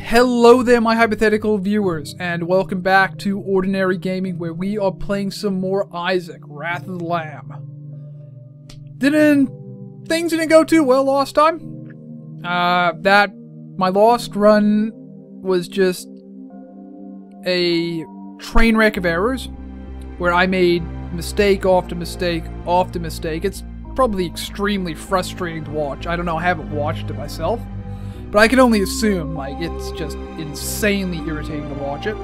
Hello there, my hypothetical viewers, and welcome back to Ordinary Gaming, where we are playing some more Isaac: Wrath of the Lamb. Things didn't go too well last time. My last run was just a train wreck of errors, where I made mistake after mistake after mistake. It's probably extremely frustrating to watch. I don't know, I haven't watched it myself. But I can only assume, like, it's just insanely irritating to watch it.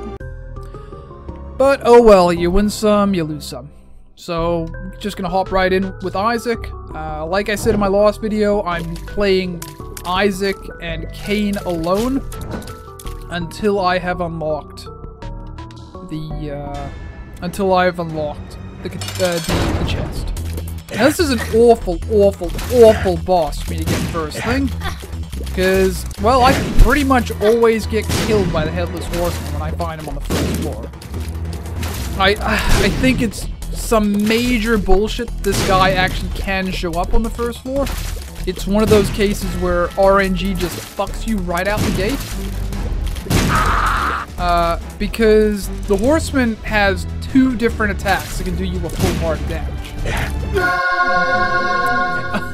But, oh well, you win some, you lose some. So, just gonna hop right in with Isaac. Like I said in my last video, I'm playing Isaac and Cain alone until I have unlocked the chest. Now, this is an awful boss for me to get first thing. Because, well, I pretty much always get killed by the Headless Horseman when I find him on the first floor. I think it's some major bullshit that this guy actually can show up on the first floor. It's one of those cases where RNG just fucks you right out the gate. Because the Horseman has two different attacks that can do you a full heart damage.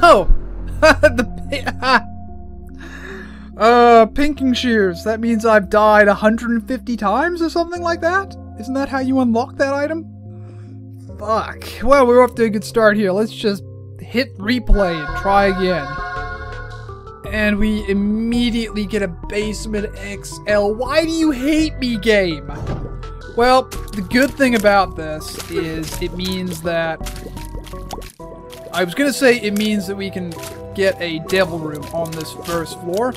Oh! Pinking shears. That means I've died 150 times or something like that? Isn't that how you unlock that item? Fuck. Well, we're off to a good start here. Let's just hit replay and try again. And we immediately get a Basement XL. Why do you hate me, game? Well, the good thing about this is it means that... I was gonna say it means that we can get a devil room on this first floor,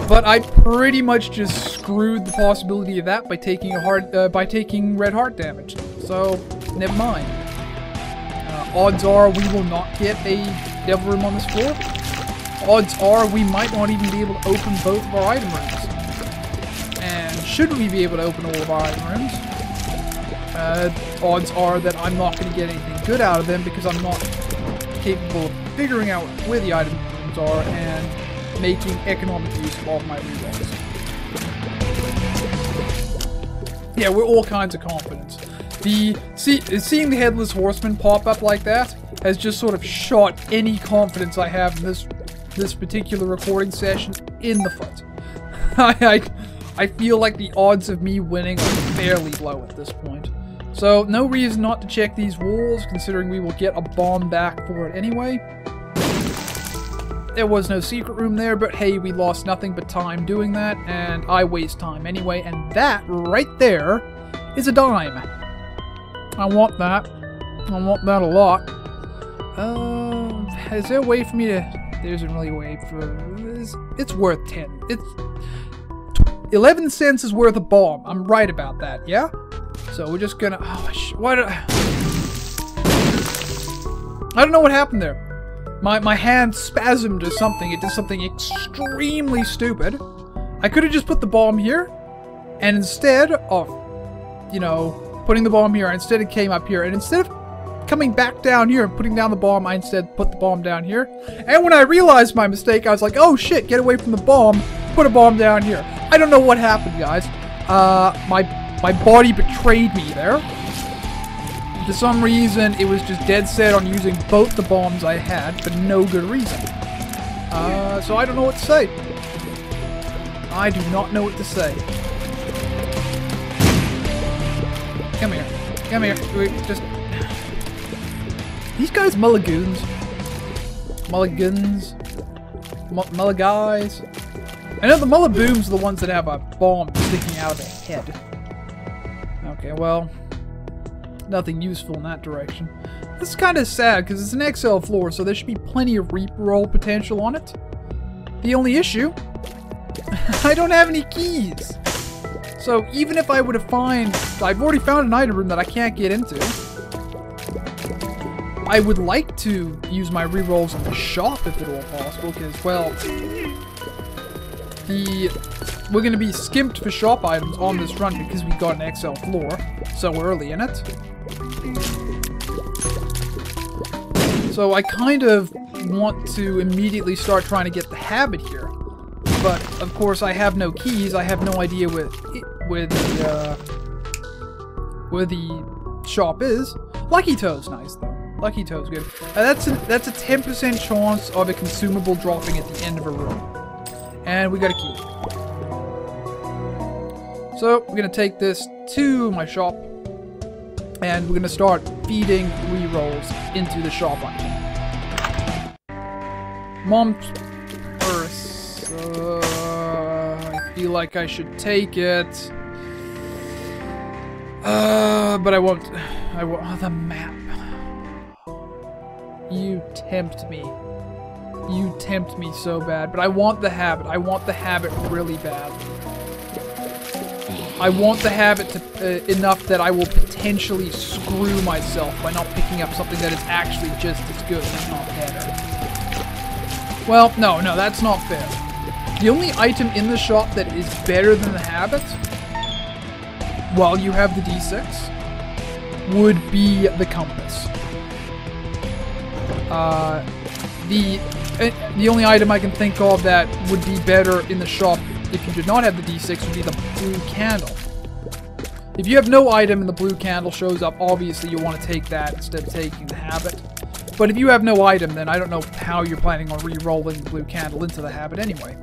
but I pretty much just screwed the possibility of that by taking red heart damage. So never mind. Odds are we will not get a devil room on this floor. Odds are we might not even be able to open both of our item rooms. And should we be able to open all of our item rooms, odds are that I'm not going to get anything good out of them because I'm not capable of figuring out where the item rooms are and making economic use of all of my rerolls. Yeah, we're all kinds of confidence. Seeing the Headless Horseman pop up like that has just sort of shot any confidence I have in this particular recording session in the foot. I feel like the odds of me winning are fairly low at this point. So, no reason not to check these walls, considering we will get a bomb back for it anyway. There was no secret room there, but hey, we lost nothing but time doing that, and I waste time anyway, and that, right there, is a dime. I want that. I want that a lot. Is there a way for me to... There isn't really a way for... It's worth 10. It's... 11 cents is worth a bomb. I'm right about that, yeah? So we're just gonna... Oh, what? I don't know what happened there. My hand spasmed or something. It did something extremely stupid. I could have just put the bomb here, and instead of, you know, putting the bomb here, instead it came up here, and instead of coming back down here and putting down the bomb, I instead put the bomb down here. And when I realized my mistake, I was like, oh shit, get away from the bomb, put a bomb down here. I don't know what happened, guys. My body betrayed me there. For some reason, it was just dead set on using both the bombs I had for no good reason. So I don't know what to say. I do not know what to say. Come here. Come here. Just... These guys mulligoons. Mulligans. Mulliguys. I know the Mullabooms are the ones that have a bomb sticking out of their head. Okay, well, nothing useful in that direction. This is kind of sad because it's an XL floor, so there should be plenty of reroll potential on it. The only issue, I don't have any keys. So even if I were to find, I've already found an item room that I can't get into. I would like to use my rerolls in the shop if at all possible, because, well, we're going to be skimped for shop items on this run because we got an XL floor so early in it. So I kind of want to immediately start trying to get the habit here. but of course I have no keys. I have no idea where the shop is. Lucky Toe's nice though. Lucky Toe's good. That's a 10% chance of a consumable dropping at the end of a room, and we got a key. So we're gonna take this to my shop, and we're gonna start feeding rerolls into the shop item. Mom's purse. I feel like I should take it. But I won't. Oh, the map. You tempt me. You tempt me so bad. But I want the habit. I want the habit really bad. I want the habit to, enough that I will potentially screw myself by not picking up something that is actually just as good, if not better. Well, no, that's not fair. The only item in the shop that is better than the habit, while you have the D6, would be the compass. The only item I can think of that would be better in the shop if you did not have the D6 would be the blue candle. If you have no item and the blue candle shows up, obviously you want to take that instead of taking the habit. But if you have no item, then I don't know how you're planning on re-rolling the blue candle into the habit anyway.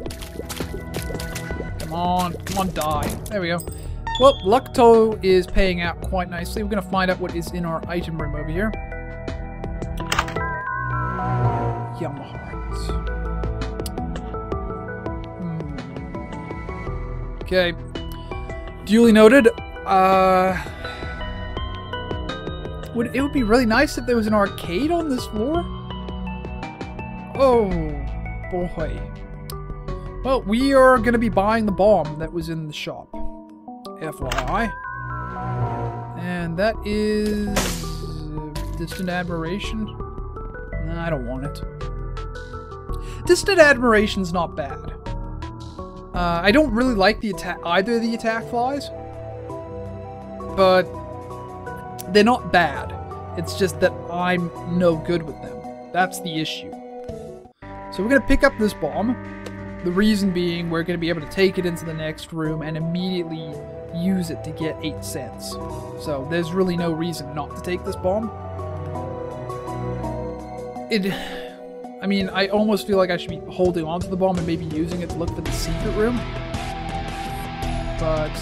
Come on, die. There we go. Well, Lucky Toe is paying out quite nicely. We're going to find out what is in our item room over here. Yum hearts. Okay. Duly noted. It would be really nice if there was an arcade on this floor. Oh, boy. Well, we are going to be buying the bomb that was in the shop. FYI. And that is... Distant Admiration? Nah, I don't want it. Distant Admiration's not bad. I don't really like either of the attack flies. But they're not bad. It's just that I'm no good with them. That's the issue. So we're going to pick up this bomb. The reason being we're going to be able to take it into the next room and immediately use it to get 8 cents. So there's really no reason not to take this bomb. I mean, I almost feel like I should be holding on to the bomb and maybe using it to look for the secret room. But...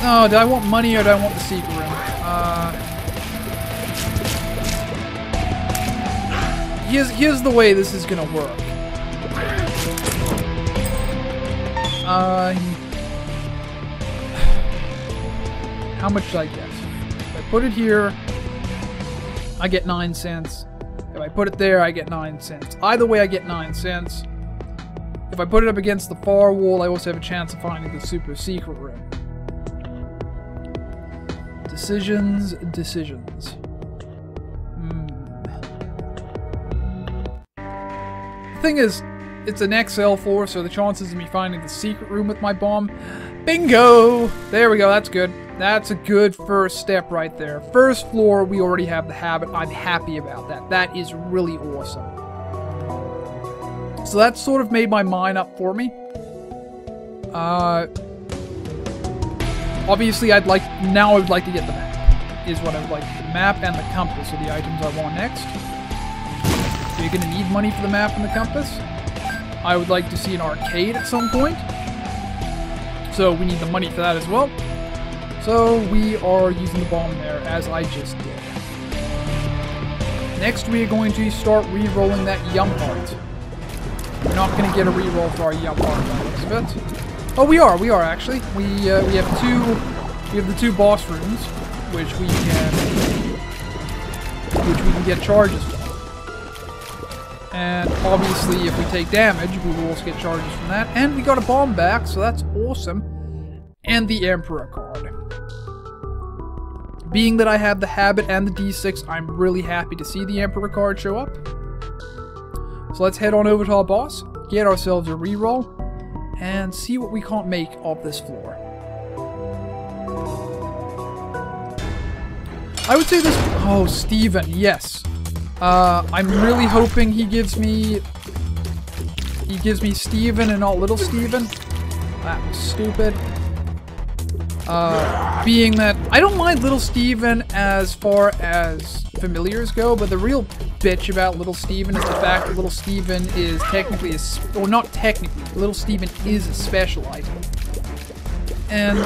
oh, do I want money or do I want the secret room? Here's the way this is gonna work. How much did I get? If I put it here, I get 9 cents. If I put it there, I get 9 cents. Either way, I get 9 cents. If I put it up against the far wall, I also have a chance of finding the super secret room. Decisions. The thing is, it's an XL floor, so the chances of me finding the secret room with my bomb... bingo! There we go, that's good. That's a good first step right there. First floor, we already have the habit. I'm happy about that. That is really awesome. So that sort of made my mind up for me. Obviously, I would like to get the map. Is what I would like. The map and the compass are the items I want next. So you're going to need money for the map and the compass. I would like to see an arcade at some point. So we need the money for that as well. So we are using the bomb there, as I just did. Next, we are going to start re-rolling that Yum Heart. We're not going to get a re-roll for our Yum Heart by the looks of it. Oh, we are actually. We have the 2 boss rooms, which we can get charges from. And obviously, if we take damage, we will also get charges from that. And we got a bomb back, so that's awesome. And the Emperor card. Being that I have the habit and the D6, I'm really happy to see the Emperor card show up. So let's head on over to our boss, get ourselves a reroll, and see what we can't make of this floor. I would say this... oh, Steven, yes. I'm really hoping he gives me he gives me Steven and not Little Steven. That was stupid. Being that I don't mind Little Steven as far as familiars go, but the real bitch about Little Steven is the fact that Little Steven is technically or not technically, Little Steven is a special item. And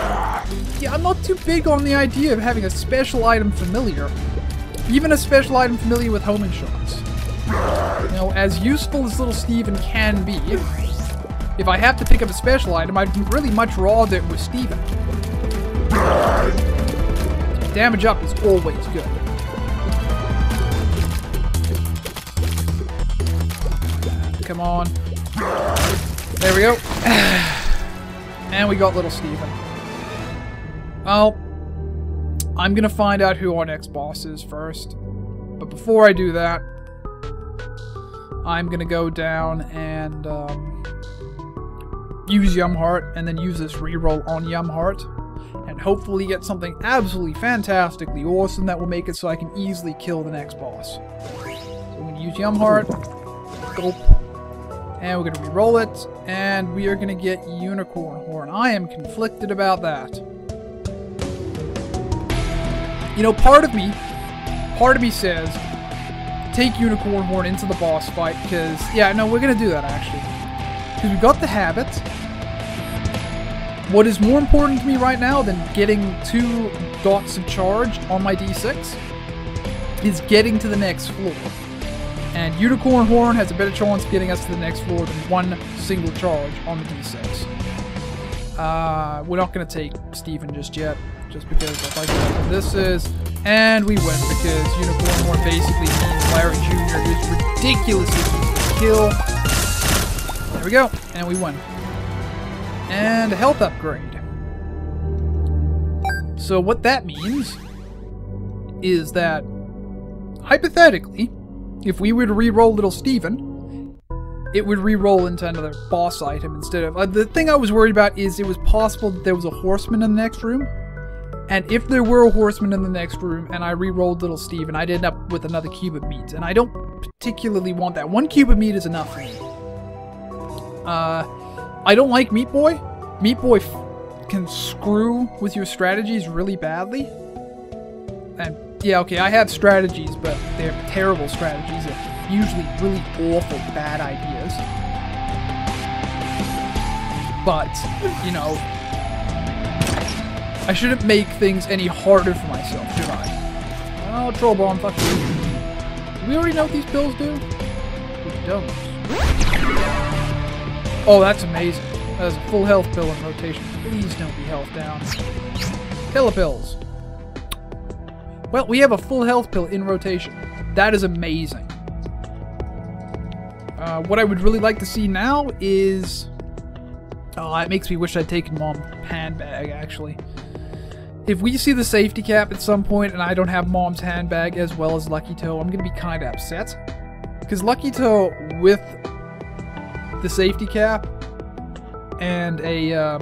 yeah, I'm not too big on the idea of having a special item familiar. Even a special item familiar with home insurance. You know, as useful as Little Steven can be, if I have to pick up a special item, I'd really much rather it was Steven. Damage up is always good. Come on. There we go. And we got Little Steven. Well, I'm gonna find out who our next boss is first. But before I do that, I'm gonna go down and use Yumheart, and then use this reroll on Yumheart, and hopefully get something absolutely fantastically awesome that will make it so I can easily kill the next boss. So I'm gonna use Yumheart, gulp, and we're gonna reroll it, and we are gonna get Unicorn Horn. I am conflicted about that. You know, part of me says, take Unicorn Horn into the boss fight, because, yeah, no, we're gonna do that, actually. Because we got the habit. What is more important to me right now than getting 2 dots of charge on my D6 is getting to the next floor. And Unicorn Horn has a better chance of getting us to the next floor than 1 single charge on the D6. We're not going to take Steven just yet, just because I like what this is. And we win, because Unicorn Horn basically means Larry Jr. is ridiculously easy to kill. There we go, and we win. And a health upgrade. So what that means is that, hypothetically, if we were to re-roll Little Steven, it would re-roll into another boss item instead of... the thing I was worried about is it was possible that there was a horseman in the next room. And if there were a horseman in the next room and I re-rolled Little Steven, I'd end up with another cube of meat. And I don't particularly want that. 1 cube of meat is enough for me. I don't like Meat Boy. Meat Boy can screw with your strategies really badly. And yeah, okay, I have strategies, but they're terrible strategies. They're usually really awful, bad ideas. But, you know, I shouldn't make things any harder for myself, should I? Oh, Troll Bomb, fuck you. Do we already know what these pills do? We don't. Oh, that's amazing. That is a full health pill in rotation. Please don't be health down. Pills. Well, we have a full health pill in rotation. That is amazing. What I would really like to see now is... Oh, it makes me wish I'd taken Mom's handbag, actually. If we see the safety cap at some point and I don't have Mom's handbag as well as Lucky Toe, I'm going to be kind of upset. Because Lucky Toe with the safety cap and a...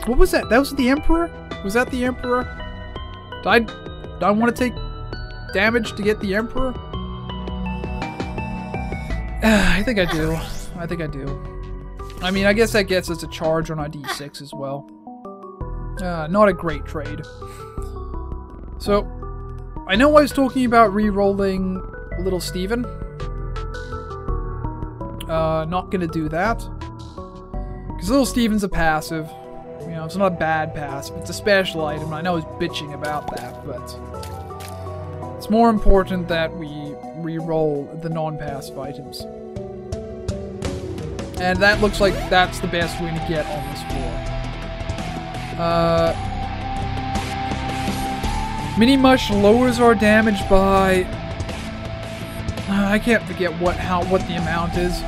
What was that? That was the Emperor? Was that the Emperor? Do I want to take damage to get the Emperor? I think I do. I think I do. I mean, I guess that gets us a charge on our D6 as well. Not a great trade. So, I know I was talking about re-rolling Little Steven. Not gonna do that. Because Little Steven's a passive. You know, it's not a bad passive. It's a special item. I know he's bitching about that, but... It's more important that we re-roll the non-passive items. And that looks like that's the best we're gonna get on this floor. Mini Mush lowers our damage by... I can't forget what the amount is.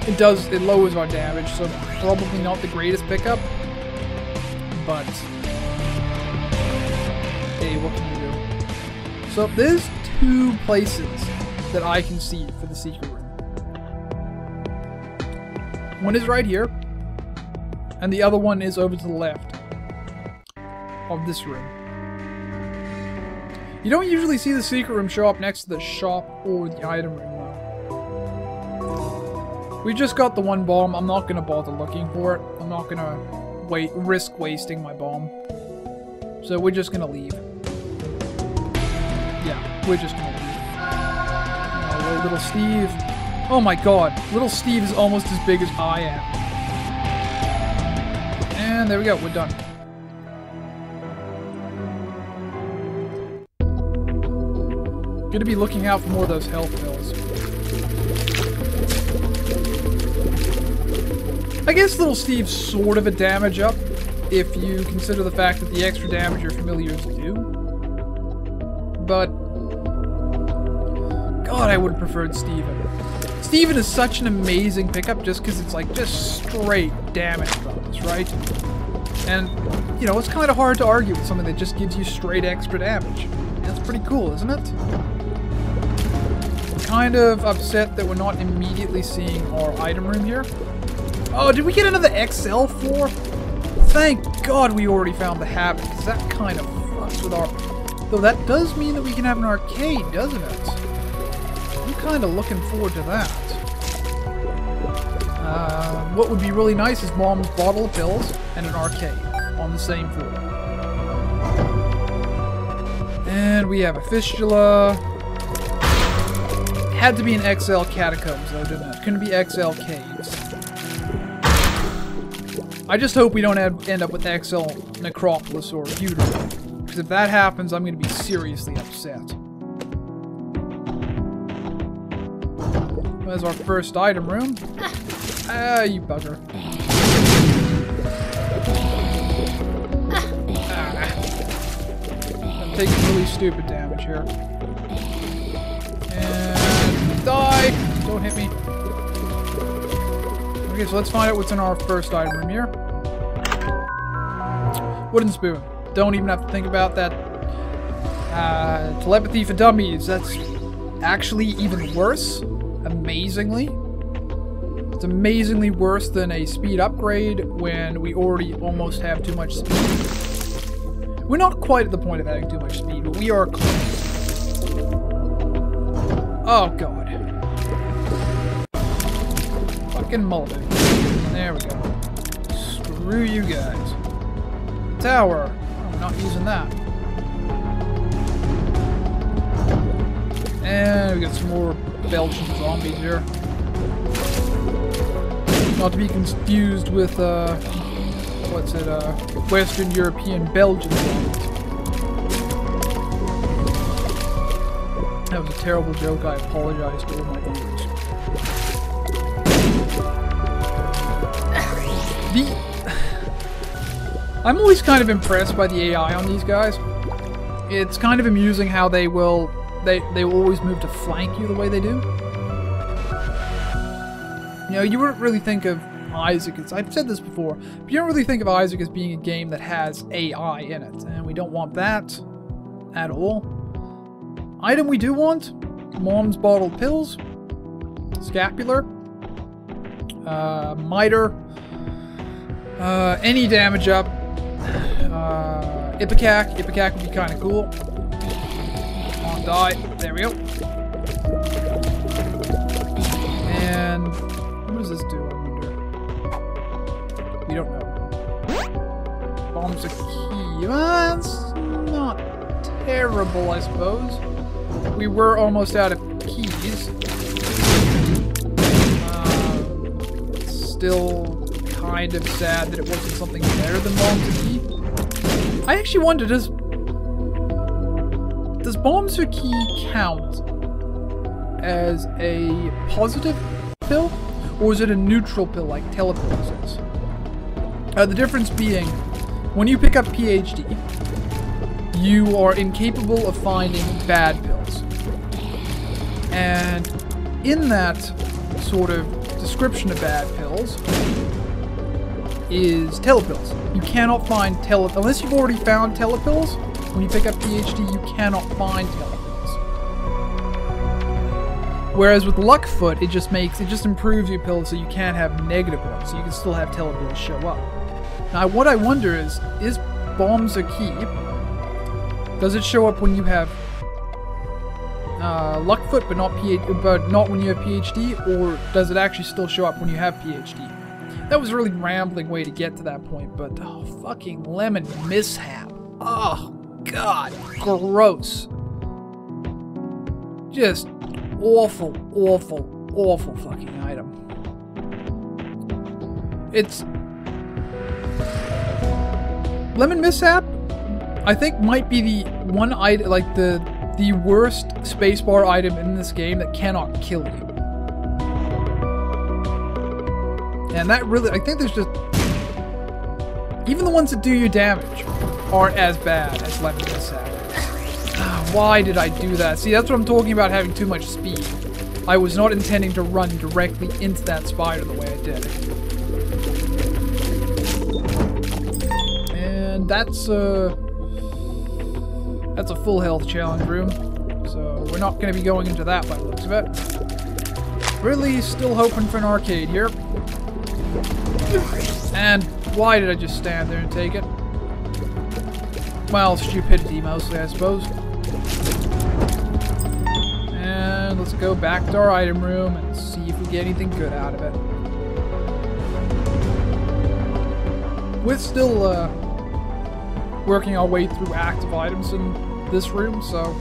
It lowers our damage, so probably not the greatest pickup. But... hey, what can you do? So there's 2 places that I can see for the secret room. One is right here, and the other one is over to the left of this room. You don't usually see the secret room show up next to the shop or the item room, though. We just got the one bomb. I'm not gonna bother looking for it. I'm not gonna risk wasting my bomb. So we're just gonna leave. Yeah, we're just gonna leave. Oh, little Steve. Oh my god, little Steve is almost as big as I am. And there we go, we're done. Gonna be looking out for more of those health pills. I guess little Steve's sort of a damage up, if you consider the fact that the extra damage your familiars do. But God, I would have preferred Steven. Steven is such an amazing pickup just because it's like just straight damage bonus, right? And, you know, it's kind of hard to argue with something that just gives you straight extra damage. That's pretty cool, isn't it? I'm kind of upset that we're not immediately seeing our item room here. Oh, did we get another XL floor? Thank God we already found the habit, because that kind of fucks with our... Though that does mean that we can have an arcade, doesn't it? I'm kind of looking forward to that. What would be really nice is Mom's bottle of pills and an arcade on the same floor. And we have a fistula. Had to be an XL catacombs though, didn't it? Couldn't be XL caves. I just hope we don't end up with XL necropolis or Uter. Because if that happens, I'm going to be seriously upset. There's our first item room. Ah, you bugger. Ah. I'm taking really stupid damage here. And die! Don't hit me. Okay, so let's find out what's in our first item room here. Wooden spoon. Don't even have to think about that. Telepathy for dummies. That's actually even worse. Amazingly. It's amazingly worse than a speed upgrade when we already almost have too much speed. We're not quite at the point of having too much speed, but we are close. Oh god. Fucking Mulligan. There we go. Screw you guys. Tower. Oh, we're not using that. And we got some more Belgian zombies here. Not to be confused with, what's it, Western European Belgian zombies. That was a terrible joke. I apologize to all my viewers. I'm always kind of impressed by the AI on these guys. It's kind of amusing how they will always move to flank you the way they do. You know, you wouldn't really think of Isaac as... I've said this before, but you don't really think of Isaac as being a game that has AI in it, and we don't want that at all. Item we do want, Mom's bottled pills, scapular, miter, any damage up, Ipecac. Ipecac would be kind of cool. Come on, die. There we go. And what does this do, I wonder? We don't know. Bombs a key. That's not terrible, I suppose. We were almost out of keys. Still kind of sad that it wasn't something better than bombs a key. I actually wonder, does bombs a key count as a positive pill? Or is it a neutral pill like telepills is? The difference being, when you pick up PhD, you are incapable of finding bad pills. And in that sort of description of bad pills is telepills. You cannot find unless you've already found telepills. When you pick up PhD, you cannot find telepills. Whereas with Luckfoot, it just improves your pills so you can't have negative ones, so you can still have telepills show up. Now, what I wonder is bombs a key? Does it show up when you have Luckfoot, but not when you have PhD, or does it actually still show up when you have PhD? That was a really rambling way to get to that point, but oh, fucking lemon mishap. Oh, God, gross. Just awful, awful, awful fucking item. It's... Lemon mishap, I think, might be the one item, like the worst spacebar item in this game that cannot kill you. And that really, I think there's just... Even the ones that do you damage aren't as bad as lemon mishap. Why did I do that? See, that's what I'm talking about, having too much speed. I was not intending to run directly into that spider the way I did. And that's a full health challenge room, so we're not going to be going into that by the looks of it. Really still hoping for an arcade here. And why did I just stand there and take it? Well, stupidity mostly, I suppose. And let's go back to our item room and see if we get anything good out of it. We're still working our way through active items in this room, so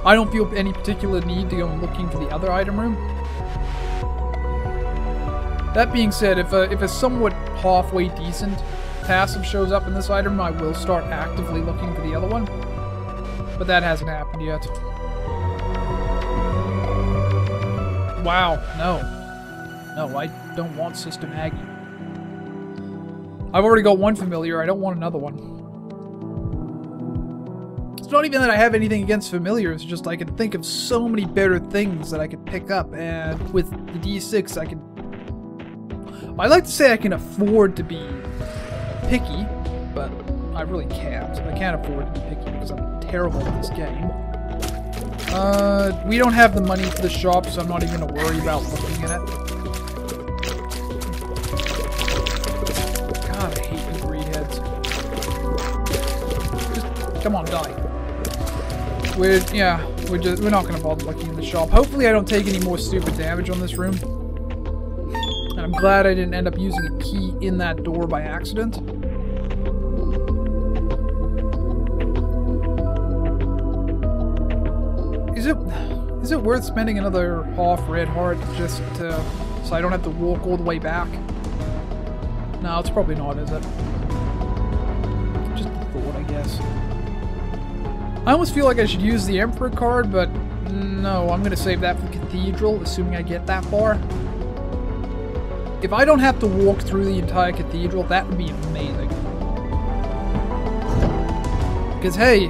I don't feel any particular need to go looking for the other item room. That being said, if a somewhat halfway decent passive shows up in this item, I will start actively looking for the other one. But that hasn't happened yet. Wow, no. No, I don't want System Aggie. I've already got one familiar, I don't want another one. It's not even that I have anything against familiars, just I can think of so many better things that I could pick up, and with the D6 I can... I like to say I can afford to be picky, but I really can't. I can't afford to be picky because I'm terrible at this game. We don't have the money for the shop, so I'm not even going to worry about looking at it. God, I hate these greed heads. Just, come on, die. We're not going to bother looking in the shop. Hopefully I don't take any more stupid damage on this room. And I'm glad I didn't end up using a key in that door by accident. Is it worth spending another half red heart just so I don't have to walk all the way back? No, it's probably not, is it? Just a thought, I guess. I almost feel like I should use the Emperor card, but no, I'm going to save that for Cathedral, assuming I get that far. If I don't have to walk through the entire Cathedral, that would be amazing. Because, hey,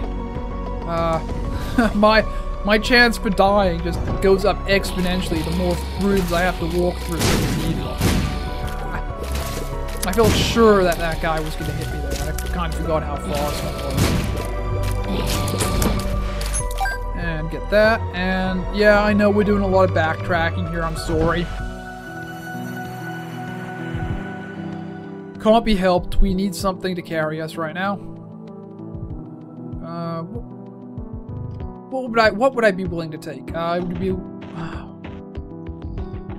my chance for dying just goes up exponentially the more rooms I have to walk through the Cathedral. I felt sure that that guy was going to hit me there. I kind of forgot how fast I was. And get that. And yeah, I know we're doing a lot of backtracking here. I'm sorry. Can't be helped. We need something to carry us right now. What would I be willing to take? I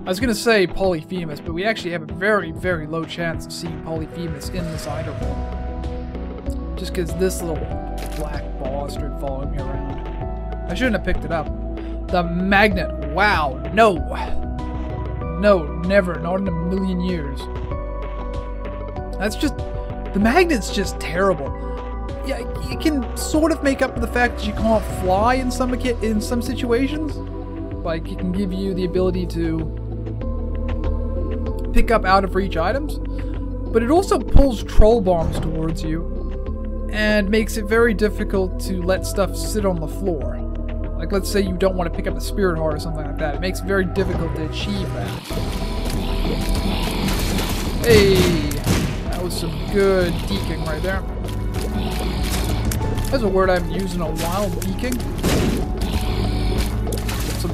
was gonna say Polyphemus, but we actually have a very, very low chance of seeing Polyphemus in this item room. Just because this little black bastard followed me around. I shouldn't have picked it up. The magnet. Wow. No. No, never. Not in a million years. That's just... The magnet's just terrible. Yeah, you can sort of make up for the fact that you can't fly in some situations. Like, it can give you the ability to pick up out-of-reach items. But it also pulls troll bombs towards you. And makes it very difficult to let stuff sit on the floor. Like, let's say you don't want to pick up the Spirit Heart or something like that. It makes it very difficult to achieve that. Hey! That was some good deking right there. That's a word I haven't used in a while, deking. Some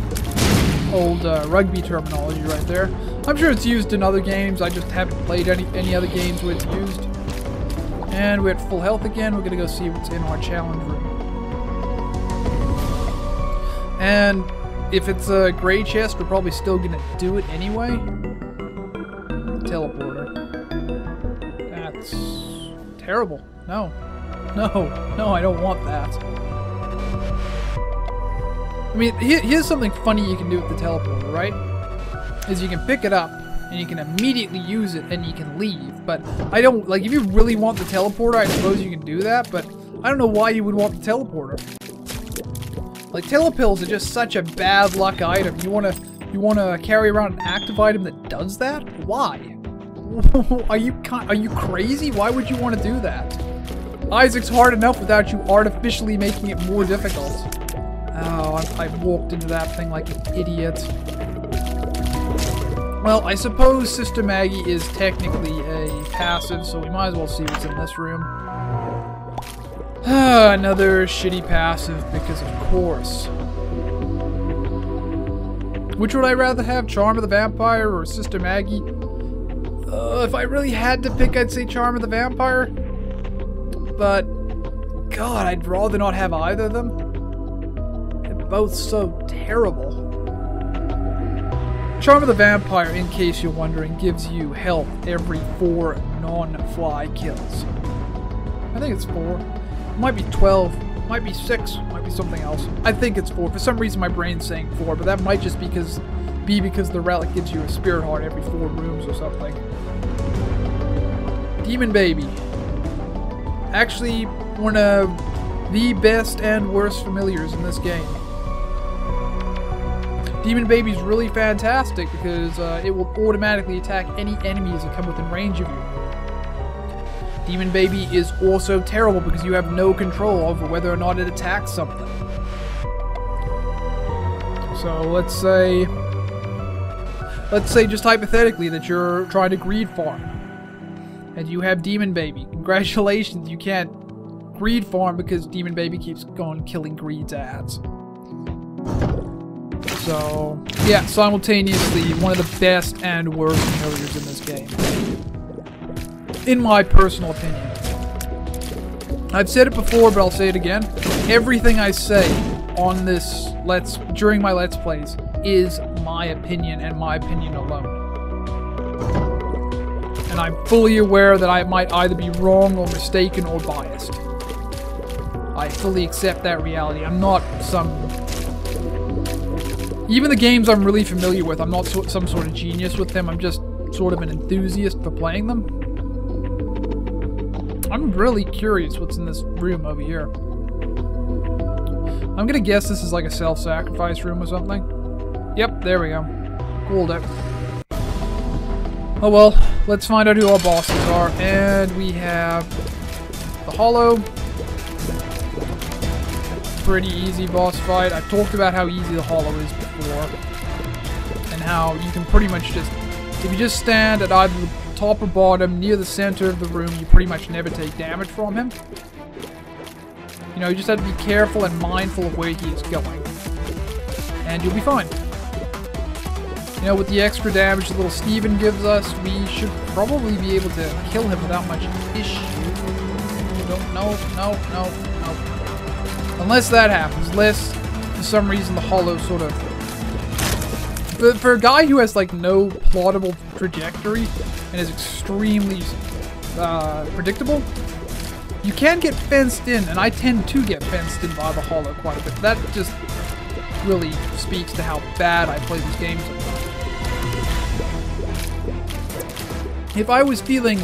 old rugby terminology right there. I'm sure it's used in other games, I just haven't played any other games where it's used. And we're at full health again, we're gonna go see what's in our challenge room. And if it's a gray chest, we're probably still gonna do it anyway. Teleporter. That's terrible. No. No, I don't want that. I mean, here's something funny you can do with the teleporter, right? Is you can pick it up, and you can immediately use it, and you can leave. But I don't, like, if you really want the teleporter, I suppose you can do that, but I don't know why you would want the teleporter. Like, telepills are just such a bad luck item. You wanna carry around an active item that does that? Why? Are you crazy? Why would you want to do that? Isaac's hard enough without you artificially making it more difficult. Oh, I walked into that thing like an idiot. Well, I suppose Sister Maggie is technically a passive, so we might as well see what's in this room. Another shitty passive, because of course. Which would I rather have, Charm of the Vampire or Sister Maggie? If I really had to pick, I'd say Charm of the Vampire. But, God, I'd rather not have either of them. They're both so terrible. Charm of the Vampire, in case you're wondering, gives you health every 4 non-fly kills. I think it's 4. It might be 12. Might be 6. Might be something else. I think it's 4. For some reason my brain's saying 4, but that might just be because the relic gives you a spirit heart every 4 rooms or something. Demon Baby. Actually, one of the best and worst familiars in this game. Demon Baby's really fantastic because it will automatically attack any enemies that come within range of you. Demon Baby is also terrible because you have no control over whether or not it attacks something. So let's say just hypothetically that you're trying to greed farm and you have Demon Baby. Congratulations, you can't greed farm because Demon Baby keeps going killing greed's ads. So yeah, simultaneously one of the best and worst familiars in this game. In my personal opinion. I've said it before, but I'll say it again. Everything I say on this during my Let's Plays is my opinion and my opinion alone. And I'm fully aware that I might either be wrong or mistaken or biased. I fully accept that reality. I'm not even the games I'm really familiar with, I'm not some sort of genius with them. I'm just sort of an enthusiast for playing them. I'm really curious what's in this room over here. I'm gonna guess this is like a self-sacrifice room or something. Yep, there we go. Cooled it. Oh well, let's find out who our bosses are. And we have the Hollow. Pretty easy boss fight. I've talked about how easy the Hollow is before. And how you can pretty much just, if you just stand at either the top or bottom, near the center of the room, you pretty much never take damage from him. You know, you just have to be careful and mindful of where he is going. And you'll be fine. You know, with the extra damage that little Steven gives us, we should probably be able to kill him without much issue. No. Unless that happens. Unless, for some reason, the Hollow sort of... For a guy who has, like, no plottable trajectory and is extremely predictable, you can get fenced in, and I tend to get fenced in by the Hollow quite a bit. That just really speaks to how bad I play these games. If I was feeling,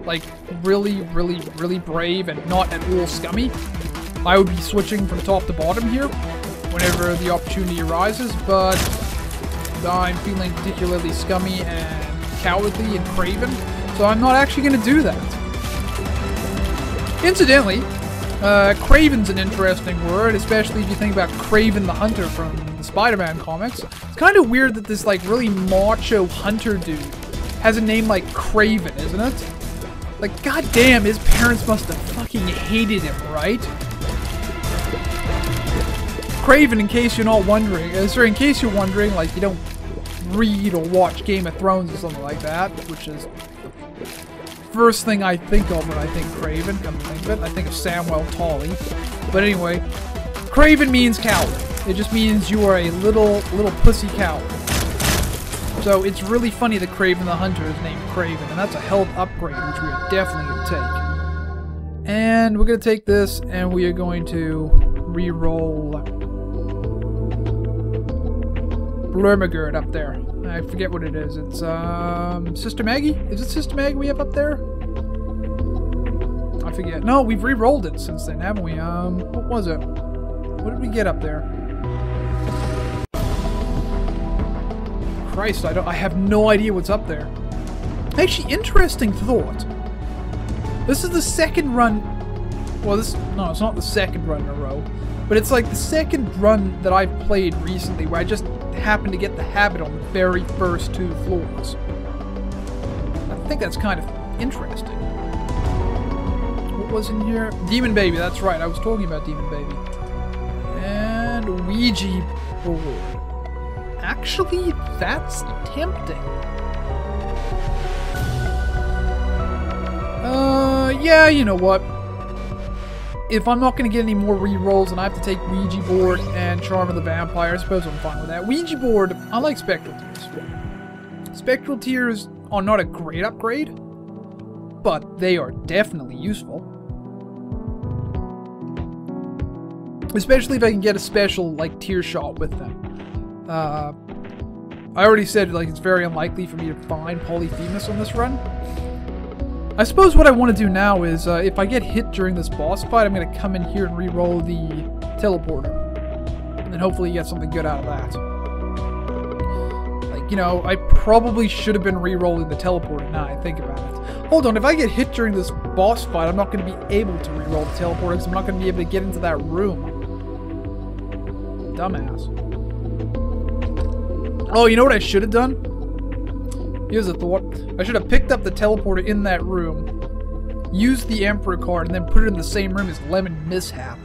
like, really brave and not at all scummy, I would be switching from top to bottom here whenever the opportunity arises, but I'm feeling particularly scummy and cowardly and craven, so I'm not actually going to do that. Incidentally, craven's an interesting word, especially if you think about Kraven the Hunter from the Spider-Man comics. It's kind of weird that this, like, really macho hunter dude has a name like Kraven, isn't it? Like, goddamn, his parents must have fucking hated him, right? Kraven, in case you're not wondering, in case you're wondering, like, you don't read or watch Game of Thrones or something like that, which is the first thing I think of when I think Kraven, come to think of it. I think of Samwell Tully. But anyway, Kraven means coward. It just means you are a little pussy coward. So it's really funny that Kraven the Hunter is named Kraven, and that's a health upgrade, which we are definitely going to take. And we're going to take this, and we are going to re-roll Blurmagerd up there. I forget what it is. It's Sister Maggie? Is it Sister Maggie we have up there? I forget. No, we've re-rolled it since then, haven't we? What was it? What did we get up there? Christ, I have no idea what's up there. Actually, interesting thought. This is the second run. Well, no, it's not the second run in a row, but it's like the second run that I've played recently where I just happened to get the habit on the very first 2 floors. I think that's kind of interesting. What was in here? Demon Baby, that's right. I was talking about Demon Baby. And Ouija board. Actually, that's tempting. Yeah, you know what? If I'm not going to get any more re-rolls and I have to take Ouija board and Charm of the Vampire, I suppose I'm fine with that. Ouija board, I like Spectral Tears. Spectral Tears are not a great upgrade, but they are definitely useful. Especially if I can get a special, like, Tear Shot with them. I already said, like, it's very unlikely for me to find Polyphemus on this run. I suppose what I want to do now is, if I get hit during this boss fight, I'm going to come in here and re-roll the teleporter. And hopefully get something good out of that. Like, you know, I probably should have been re-rolling the teleporter now I think about it. Hold on, if I get hit during this boss fight, I'm not going to be able to re-roll the teleporter because I'm not going to be able to get into that room. Dumbass. Oh, you know what I should have done? Here's a thought. I should have picked up the teleporter in that room, used the Emperor card, and then put it in the same room as Lemon Mishap.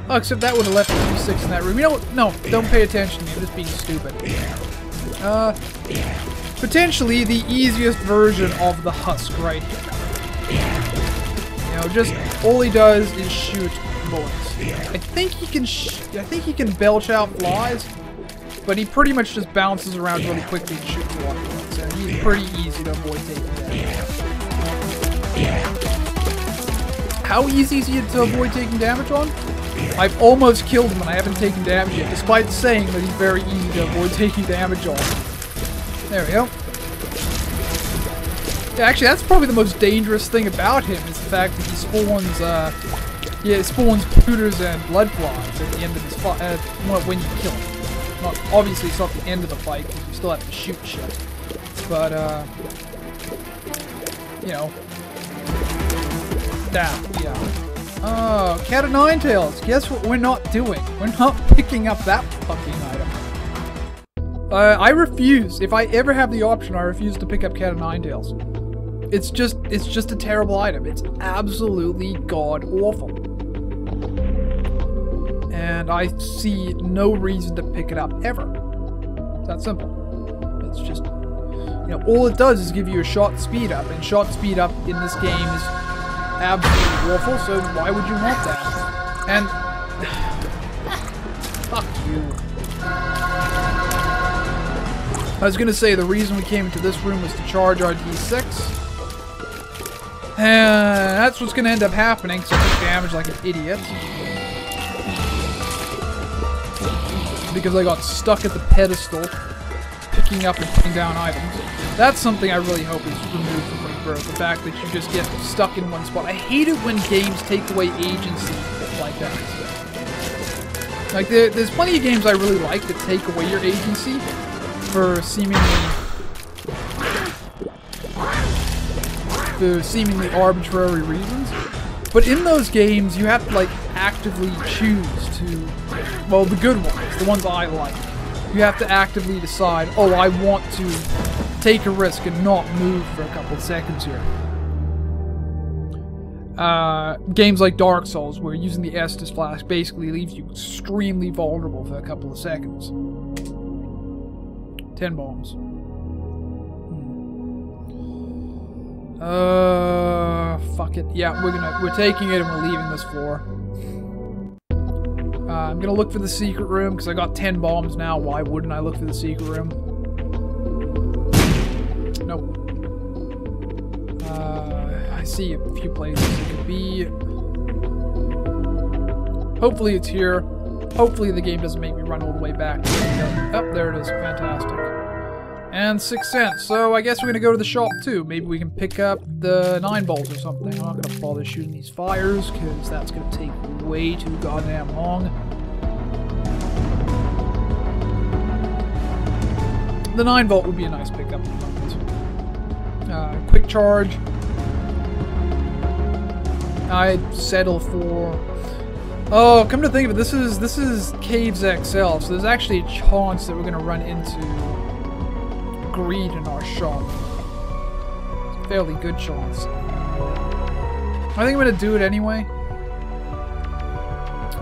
Oh, except that would have left a 6 in that room. You know what? No, don't pay attention to me. I'm just being stupid. Potentially the easiest version of the Husk right here. You know, just all he does is shoot bullets. I think he can belch out flies, but he pretty much just bounces around really quickly and shoots water bullets, and he's pretty easy to avoid taking damage. How easy is he to avoid taking damage on? I've almost killed him and I haven't taken damage yet, despite saying that he's very easy to avoid taking damage on. There we go. Yeah, actually, that's probably the most dangerous thing about him, is the fact that he spawns, he spawns pooters and blood flies at the end of his fight, when you kill him. Not, obviously, it's not the end of the fight, because you still have to shoot shit. But, you know. That, yeah. Oh, Cat of Nine Tails. Guess what we're not doing? We're not picking up that fucking item. I refuse. If I ever have the option, I refuse to pick up Cat of Nine Tails. It's just a terrible item. It's absolutely god-awful. And I see no reason to pick it up, ever. It's that simple. It's just, you know, all it does is give you a shot speed up, and shot speed up in this game is absolutely awful, so why would you want that? And fuck you. I was gonna say the reason we came into this room was to charge our D6. And that's what's gonna end up happening, so I took damage like an idiot. Because I got stuck at the pedestal, picking up and putting down items. That's something I really hope is removed from Rebirth, the fact that you just get stuck in one spot. I hate it when games take away agency like that. Like, there's plenty of games I really like that take away your agency for seemingly arbitrary reasons. But in those games, you have to, like, actively choose to, well, the good ones, the ones I like. You have to actively decide, oh, I want to take a risk and not move for a couple of seconds here. Games like Dark Souls, where using the Estus Flask basically leaves you extremely vulnerable for a couple of seconds. 10 bombs. Fuck it. Yeah, we're taking it and we're leaving this floor. I'm gonna look for the secret room because I got 10 bombs now. Why wouldn't I look for the secret room? Nope. I see a few places it could be. Hopefully it's here. Hopefully the game doesn't make me run all the way back. Oh, there it is. Fantastic. And 6 cents. So I guess we're gonna go to the shop too. Maybe we can pick up the 9 bolts or something. I'm not gonna bother shooting these fires because that's gonna take way too goddamn long. The 9 volt would be a nice pickup. Quick charge. I'd settle for. Oh, come to think of it, this is Caves XL, so there's actually a chance that we're gonna run into Greed in our shop. It's a fairly good chance. I think I'm gonna do it anyway.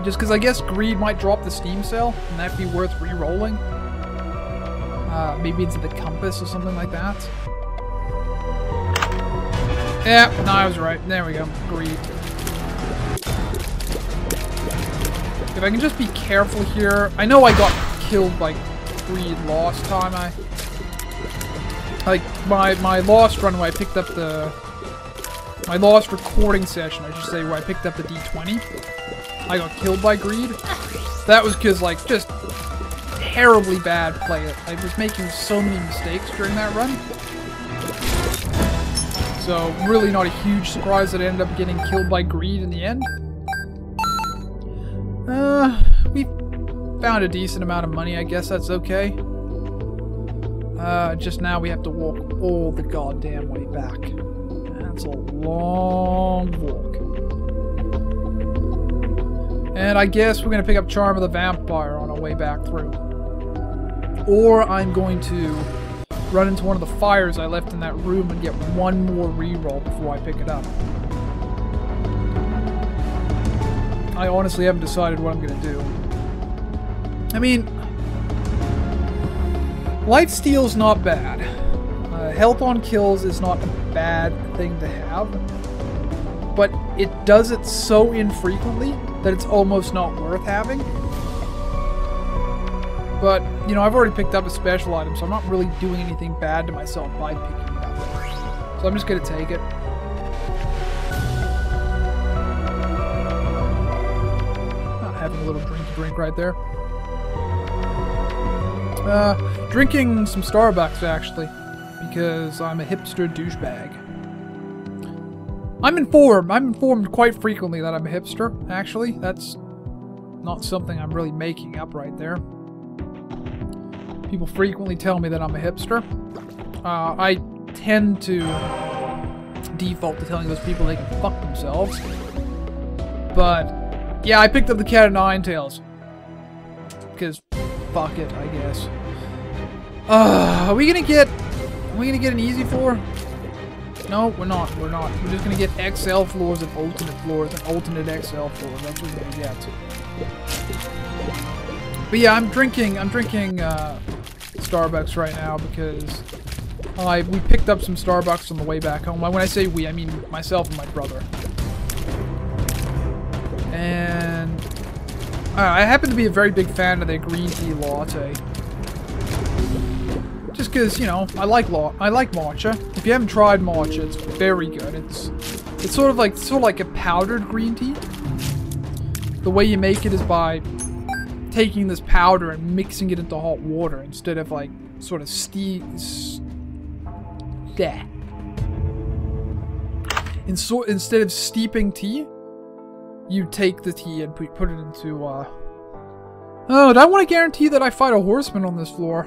Just because I guess Greed might drop the Steam Cell, and that'd be worth re-rolling. Maybe into the Compass or something like that. Yeah, no, I was right. There we go. Greed. If I can just be careful here. I know I got killed by Greed last time. My lost run where I picked up the... My lost recording session, I should say, where I picked up the D20. I got killed by Greed. That was because, like, just terribly bad play. I was making so many mistakes during that run. So, really not a huge surprise that I ended up getting killed by Greed in the end. We found a decent amount of money. I guess that's okay. Just now we have to walk all the goddamn way back. That's a long walk. And I guess we're going to pick up Charm of the Vampire on our way back through. Or I'm going to run into one of the fires I left in that room and get one more reroll before I pick it up. I honestly haven't decided what I'm going to do. I mean, lifesteal's not bad. Health on kills is not a bad thing to have. But it does it so infrequently that it's almost not worth having. But, you know, I've already picked up a special item, so I'm not really doing anything bad to myself by picking it up. So I'm just going to take it. Having a little drink right there. Drinking some Starbucks, actually, because I'm a hipster douchebag. I'm informed quite frequently that I'm a hipster, actually. That's not something I'm really making up right there. People frequently tell me that I'm a hipster. I tend to default to telling those people they can fuck themselves. But yeah, I picked up the Cat of Nine Tails. Because fuck it, I guess. Are we gonna get an easy floor? No, we're not. We're just gonna get XL floors and alternate XL floors. That's what we're gonna get. But yeah, I'm drinking Starbucks right now because we picked up some Starbucks on the way back home. When I say we, I mean myself and my brother. And I happen to be a very big fan of their green tea latte. Just because, you know, I like matcha. If you haven't tried matcha, it's very good. It's sort of like a powdered green tea. The way you make it is by taking this powder and mixing it into hot water instead of like sort of instead of steeping tea, you take the tea and put it into oh, do I want to guarantee that I fight a horseman on this floor?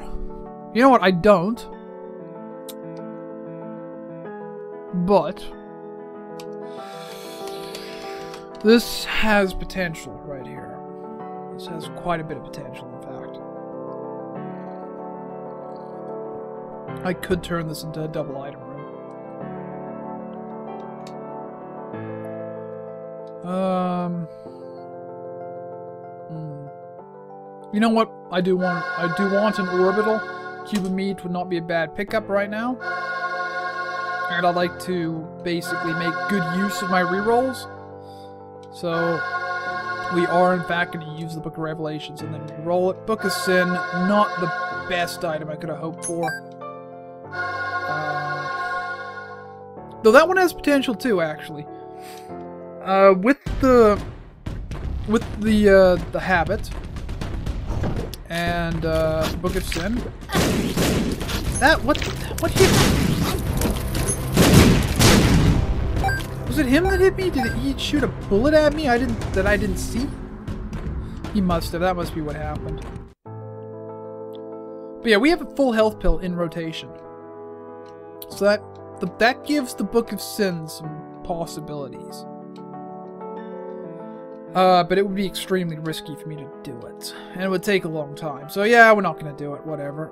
You know what, I don't. But this has potential right here. This has quite a bit of potential, in fact. I could turn this into a double item room. You know what? I do want an orbital. Cube of meat would not be a bad pickup right now. And I'd like to basically make good use of my rerolls. So we are in fact going to use the Book of Revelations and then roll it. Book of Sin, not the best item I could have hoped for. Though that one has potential too, actually. With the habit and Book of Sin. That what hit me? Was it him that hit me? Did he shoot a bullet at me? I didn't see. He must have. That must be what happened. But yeah, we have a full health pill in rotation, so that gives the Book of Sin some possibilities. But it would be extremely risky for me to do it. And it would take a long time. So yeah, we're not going to do it, whatever.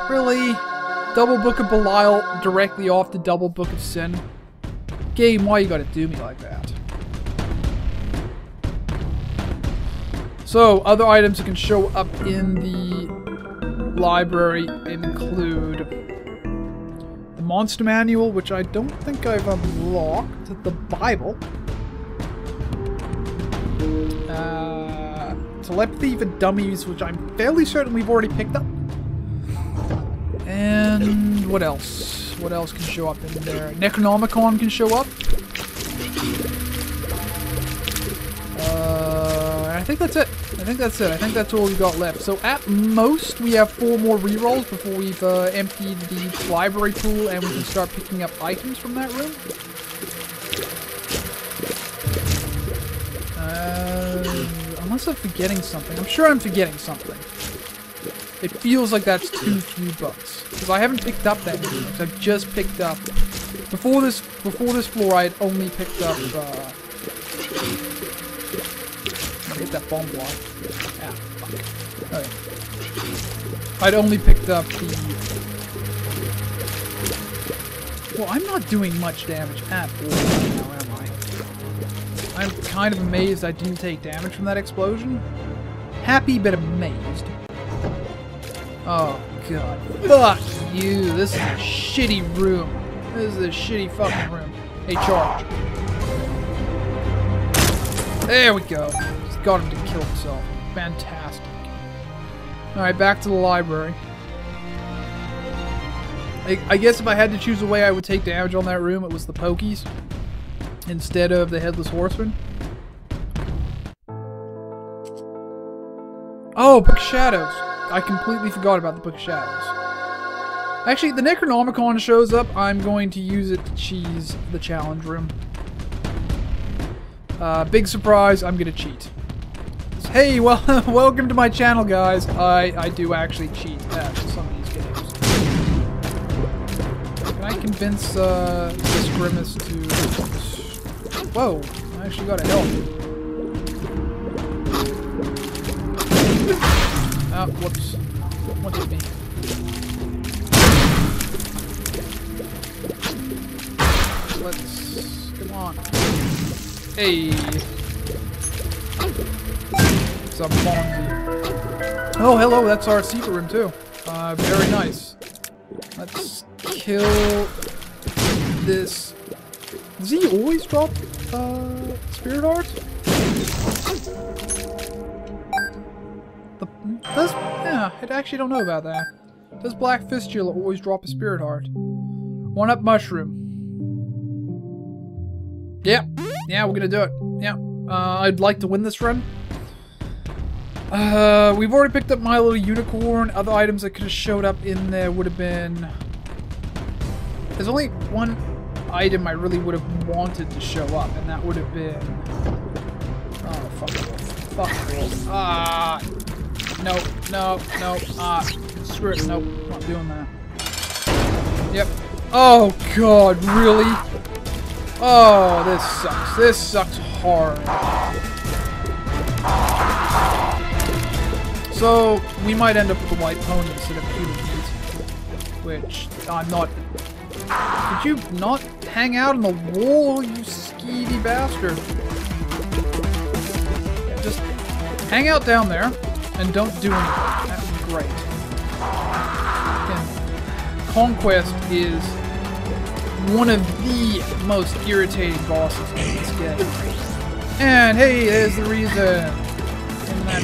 Really? Double Book of Belial directly off the double Book of Sin? Game, why you gotta do me like that? So, other items that can show up in the library include the Monster Manual, which I don't think I've unlocked, the Bible, Telepathy for Dummies, which I'm fairly certain we've already picked up. And what else? What else can show up in there? Necronomicon can show up. I think that's it. I think that's all we got left. So at most, we have 4 more rerolls before we've emptied the library pool and we can start picking up items from that room. Unless I'm forgetting something. I'm sure I'm forgetting something. It feels like that's too few books. Because I haven't picked up that many books. I've just picked up... Before this floor, I had only picked up... I hit that bomb block. Ah, fuck. Okay. I'd only picked up the... Well, I'm not doing much damage at all right now, am I? I'm kind of amazed I didn't take damage from that explosion. Happy, but amazed. Oh, God. Fuck you. This is a shitty room. This is a shitty fucking room. Hey, charge. There we go. Just got him to kill himself. Fantastic. Alright, back to the library. I guess if I had to choose a way I would take damage on that room, it was the Pokies instead of the Headless Horseman. Oh, Book of Shadows. I completely forgot about the Book of Shadows. Actually, the Necronomicon shows up. I'm going to use it to cheese the challenge room. Big surprise, I'm gonna cheat. Hey, well, welcome to my channel, guys. I do actually cheat at some of these games. Can I convince this Grimace to... Whoa, I actually got a help. Ah, whoops. What hit me? Let's... Come on. Hey! Some Fonzie. Oh, hello, that's our secret room, too. Very nice. Let's kill this... Does he always drop, Spirit Heart? Yeah, I actually don't know about that. Does Black Fistula always drop a Spirit Heart? 1-up Mushroom. Yep. Yeah, we're gonna do it. Yeah. I'd like to win this run. We've already picked up My Little Unicorn. Other items that could have showed up in there would have been... There's only one item I really would have wanted to show up, and that would have been... Oh, fuck. Fuck. Ah! No. Screw it. Nope. Not doing that. Yep. Oh, God, really? Oh, this sucks. This sucks hard. So, we might end up with a white pony instead of human meat. Which, I'm not... Could you not hang out on the wall, you skeevy bastard? Just hang out down there and don't do anything. That would be great. And Conquest is one of the most irritating bosses in this game. And hey, there's the reason. In that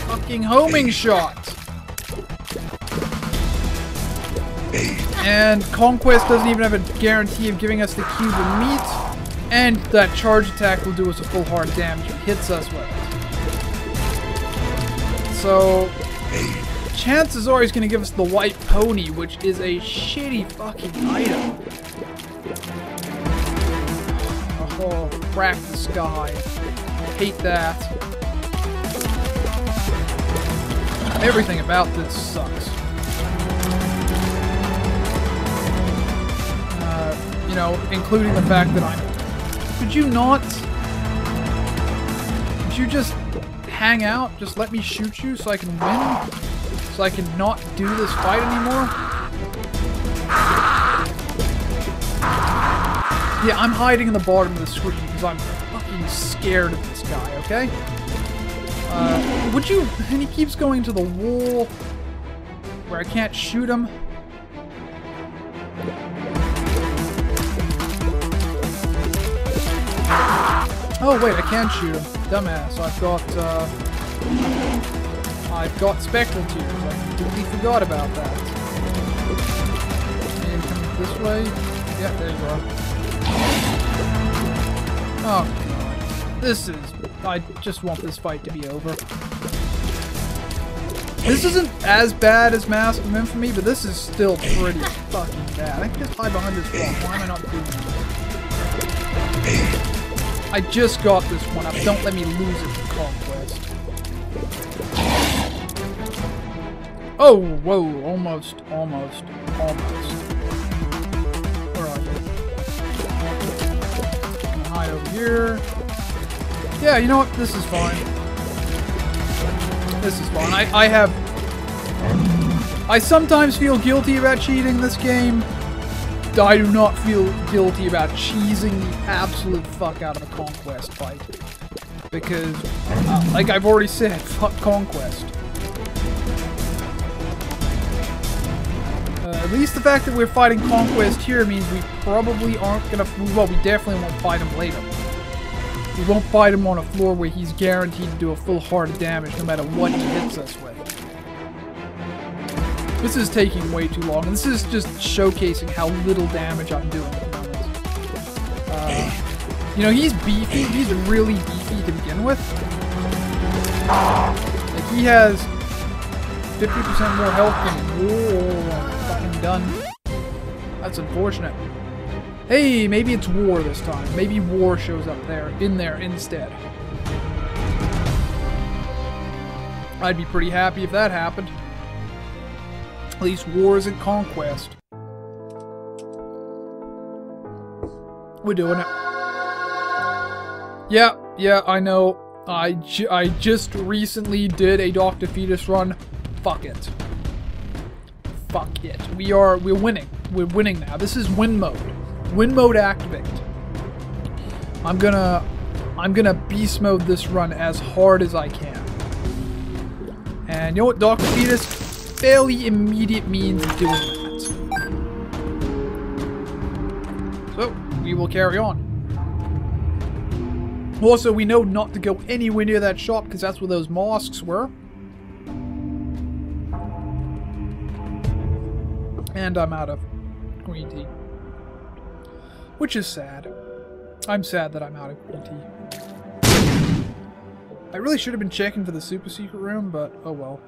fucking homing shot. And Conquest doesn't even have a guarantee of giving us the cube of meat. And that charge attack will do us a full heart of damage if it hits us with it. So, chances are he's going to give us the white pony, which is a shitty fucking item. Oh, crack the sky. Hate that. Everything about this sucks. You know, including the fact that I'm... Could you not... Could you just hang out? Just let me shoot you so I can win? So I can not do this fight anymore? Yeah, I'm hiding in the bottom of the screen because I'm fucking scared of this guy, okay? Would you... And he keeps going to the wall where I can't shoot him. Oh wait, I can shoot him. Dumbass. I've got Spectral Tears. I completely forgot about that. And come this way. Yeah, there you are. Oh god. This is... I just want this fight to be over. This isn't as bad as Mask of Infamy, but this is still pretty fucking bad. I can just hide behind this wall. Why am I not doing that? I just got this one up. Don't let me lose it to Conquest. Oh, whoa. Almost. Where are you? I'm gonna hide over here. Yeah, you know what? This is fine. This is fine. I sometimes feel guilty about cheating this game. I do not feel guilty about cheesing the absolute fuck out of a Conquest fight. Because, like I've already said, fuck Conquest. At least the fact that we're fighting Conquest here means we probably aren't gonna... Well, we definitely won't fight him later. We won't fight him on a floor where he's guaranteed to do a full heart of damage no matter what he hits us with. This is taking way too long, and this is just showcasing how little damage I'm doing at the moment. You know, he's beefy. He's really beefy to begin with. Like, he has 50% more health than me. Whoa, I'm fucking done. That's unfortunate. Hey, maybe it's War this time. Maybe War shows up in there instead. I'd be pretty happy if that happened. At least War isn't Conquest. We're doing it. Yeah, I know. I just recently did a Dr. Fetus run. Fuck it. Fuck it. We're winning. We're winning now. This is win mode. Win mode activate. I'm gonna beast mode this run as hard as I can. And you know what, Dr. Fetus? Fairly immediate means of doing that. So, we will carry on. Also, we know not to go anywhere near that shop because that's where those mosques were. And I'm out of green tea. Which is sad. I'm sad that I'm out of green tea. I really should have been checking for the super secret room, but oh well.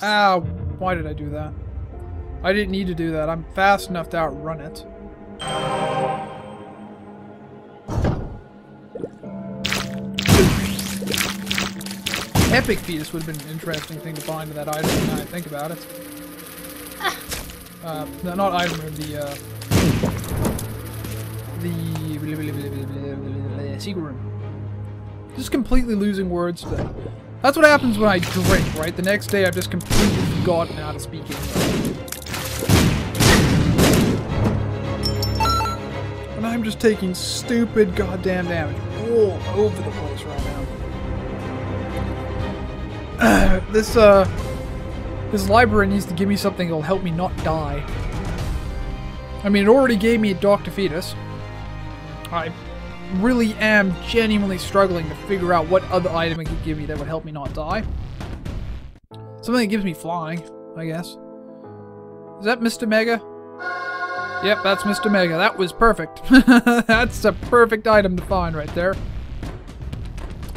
Ow, why did I do that? I didn't need to do that. I'm fast enough to outrun it. Epic Fetus would have been an interesting thing to find in that item now I think about it. No, not item room, the secret room. Just completely losing words today. That's what happens when I drink, right? The next day I've just completely forgotten how to speak English. And I'm just taking stupid goddamn damage all over the place right now. This library needs to give me something that'll help me not die. I mean, it already gave me Dr. Fetus. really am genuinely struggling to figure out what other item it could give me that would help me not die. Something that gives me flying, I guess. Is that Mr. Mega? Yep, that's Mr. Mega. That was perfect. That's a perfect item to find right there.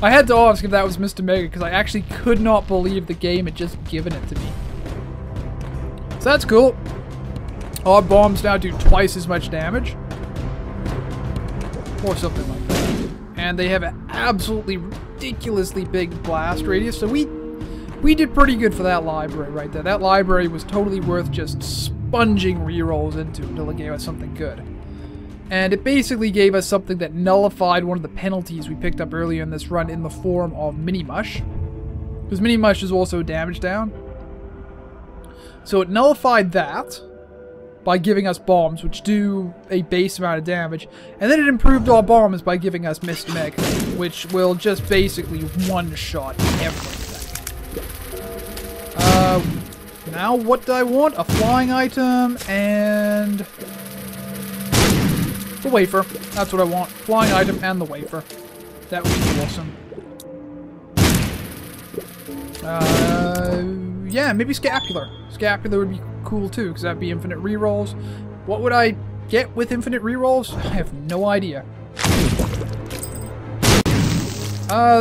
I had to ask if that was Mr. Mega because I actually could not believe the game had just given it to me. So that's cool. Our bombs now do twice as much damage. Or something like that. And they have an absolutely ridiculously big blast radius. So we did pretty good for that library right there. That library was totally worth just sponging rerolls into until it gave us something good. And it basically gave us something that nullified one of the penalties we picked up earlier in this run in the form of Mini Mush. Because Mini Mush is also damage down. So it nullified that by giving us bombs, which do a base amount of damage. And then it improved our bombs by giving us Mr. Mega, which will just basically one-shot everything. Now what do I want? A flying item and the wafer. That's what I want. Flying item and the wafer. That would be awesome. Yeah, maybe scapular. Scapular would be cool too, because that'd be infinite rerolls. What would I get with infinite rerolls? I have no idea.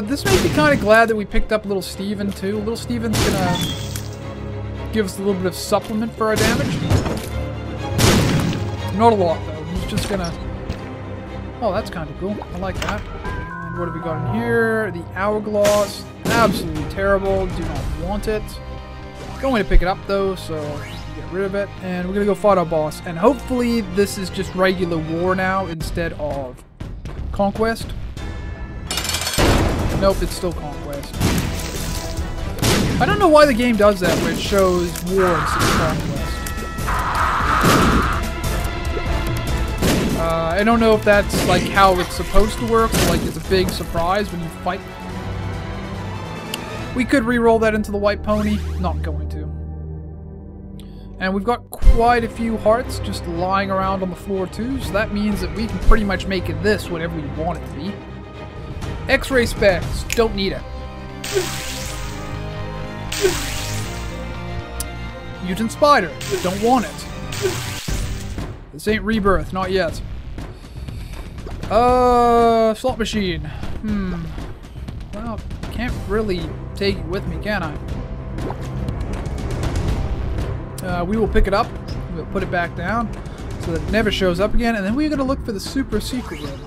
This makes me kind of glad that we picked up Little Steven too. Little Steven's gonna give us a little bit of supplement for our damage. Not a lot though. He's just gonna... Oh, that's kind of cool. I like that. And what have we got in here? The Hourglass. Absolutely terrible. Do not want it. Going to pick it up though, so get rid of it. And we're gonna go fight our boss. And hopefully this is just regular war now instead of conquest. Nope, it's still conquest. I don't know why the game does that, where it shows war instead of conquest. I don't know if that's like how it's supposed to work, or like it's a big surprise when you fight. We could re-roll that into the white pony. Not going to. And we've got quite a few hearts just lying around on the floor too, so that means that we can pretty much make it this whatever we want it to be. X-ray specs. Don't need it. Mutant spider. Don't want it. This ain't Rebirth. Not yet. Slot machine. Well, can't really take it with me, can I? We will pick it up. We'll put it back down so that it never shows up again. And then we're going to look for the super secret room,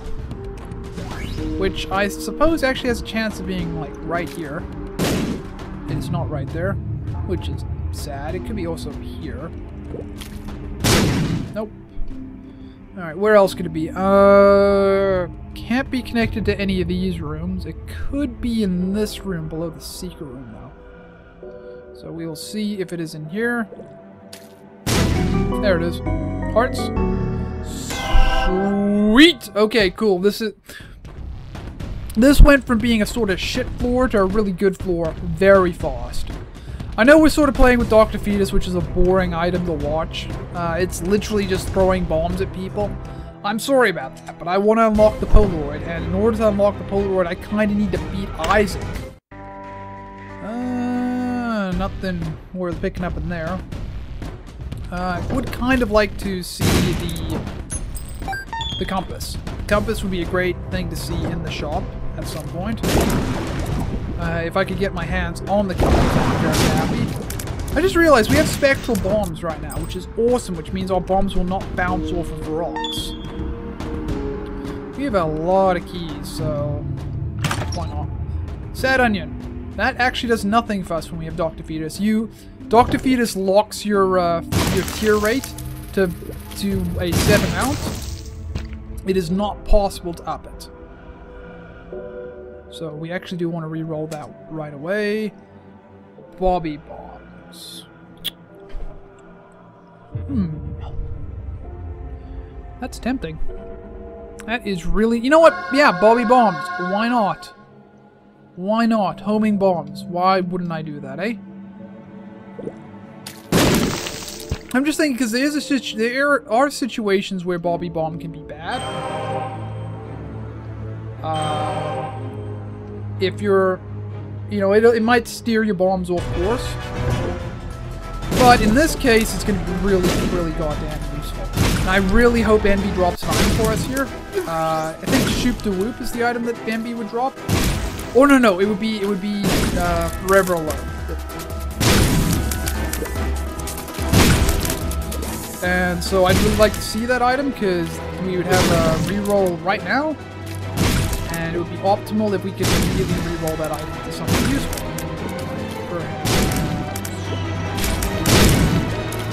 which I suppose actually has a chance of being like right here. It's not right there, which is sad. It could be also here. Nope. Alright, where else could it be? Can't be connected to any of these rooms. It could be in this room below the secret room though. So we will see if it is in here. There it is. Hearts. Sweet! Okay, cool. This went from being a sort of shit floor to a really good floor very fast. I know we're sort of playing with Dr. Fetus, which is a boring item to watch. It's literally just throwing bombs at people. I'm sorry about that, but I want to unlock the Polaroid, and in order to unlock the Polaroid, I kind of need to beat Isaac. Nothing worth picking up in there. I would kind of like to see the compass. The compass would be a great thing to see in the shop at some point. If I could get my hands on the compass, I'd be very happy. I just realized we have spectral bombs right now, which is awesome, which means our bombs will not bounce off of rocks. We have a lot of keys, so why not? Sad Onion. That actually does nothing for us when we have Dr. Fetus. Dr. Fetus locks your tier rate to a set amount. It is not possible to up it. So we actually do want to re-roll that right away. Bobby Bombs. That's tempting. That is really... You know what? Yeah, Bobby Bombs. Why not? Why not? Homing bombs. Why wouldn't I do that, eh? I'm just thinking, because there are situations where Bobby Bomb can be bad. If you're, you know, it might steer your bombs off course. But in this case, it's going to be really, really goddamn useful. And I really hope Envy drops an item for us here. I think Shoop de Whoop is the item that Envy would drop. Oh no, it would be Forever Alone. And so I'd really like to see that item because we would have a reroll right now. And it would be optimal if we could immediately reroll that item to something useful.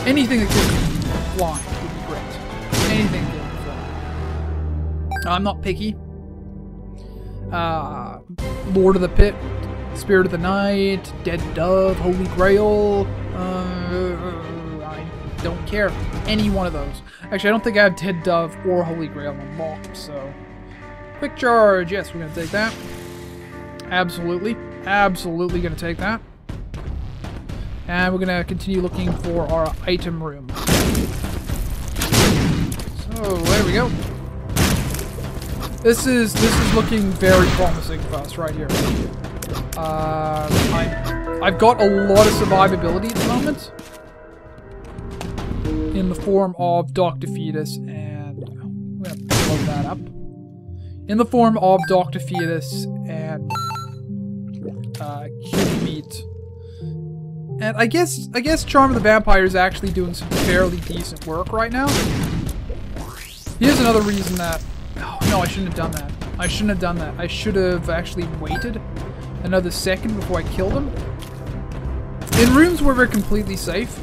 Anything that gives me flying would be great. Anything that gives me flying. I'm not picky. Lord of the Pit, Spirit of the Night, Dead Dove, Holy Grail. I don't care. Any one of those. Actually, I don't think I have Dead Dove or Holy Grail unlocked, so... Quick Charge, yes, we're going to take that. Absolutely. Absolutely going to take that. And we're going to continue looking for our item room. So, there we go. This is looking very promising for us right here. I've got a lot of survivability at the moment. In the form of Dr. Fetus and... I'm going to load that up. In the form of Dr. Fetus and Cube Meat. And I guess Charm of the Vampire is actually doing some fairly decent work right now. Here's another reason that... Oh, no, I shouldn't have done that. I shouldn't have done that. I should have actually waited another second before I killed him. In rooms where we're completely safe,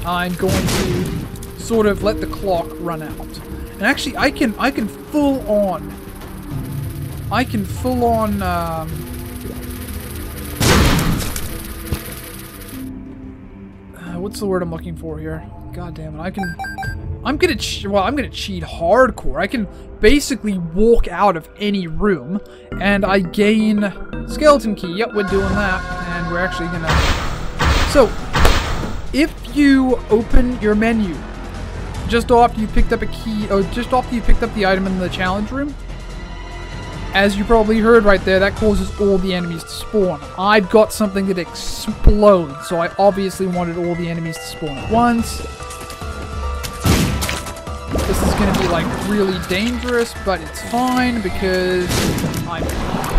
I'm going to sort of let the clock run out. And actually, I can full on... what's the word I'm looking for here? God damn it, I'm gonna cheat hardcore. I can basically walk out of any room, and I gain skeleton key. Yep, we're doing that, and we're actually gonna... So, if you open your menu just after you picked up a key, or just after you picked up the item in the challenge room, as you probably heard right there, that causes all the enemies to spawn. I've got something that explodes, so I obviously wanted all the enemies to spawn at once. This is going to be, like, really dangerous, but it's fine because I'm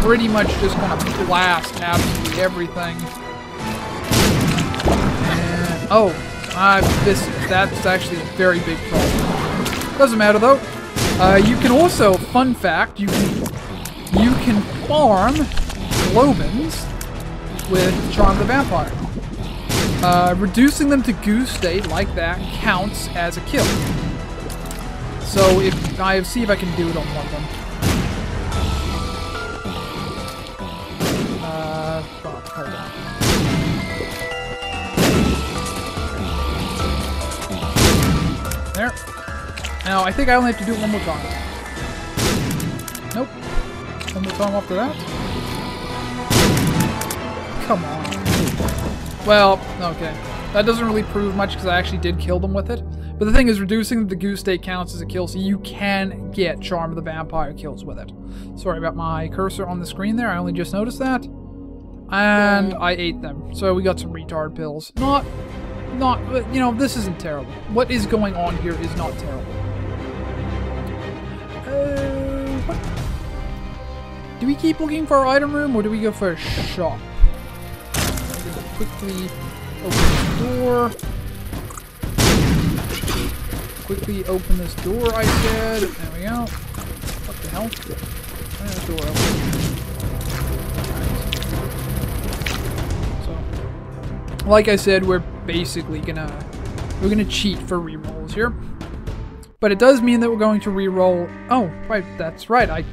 pretty much just going to blast absolutely everything. And, oh, that's actually a very big problem. Doesn't matter, though. You can also, fun fact, you can farm Globins with Charm the Vampire. Reducing them to goo state like that counts as a kill. So if I see if I can do it on one of them. Hold on. There. Now I think I only have to do it one more time. Nope. One more time after that. Come on. Well, okay. That doesn't really prove much because I actually did kill them with it. But the thing is, reducing the goo state counts as a kill, so you can get Charm of the Vampire kills with it. Sorry about my cursor on the screen there, I only just noticed that. And I ate them, so we got some retard pills. Not, you know, this isn't terrible. What is going on here is not terrible. What? Do we keep looking for our item room, or do we go for a shop? I'm gonna quickly open this door. Quickly open this door, I said. There we go. What the hell? There's the door open. So, like I said, we're basically gonna cheat for rerolls here. But it does mean that we're going to reroll. Oh, right, that's right.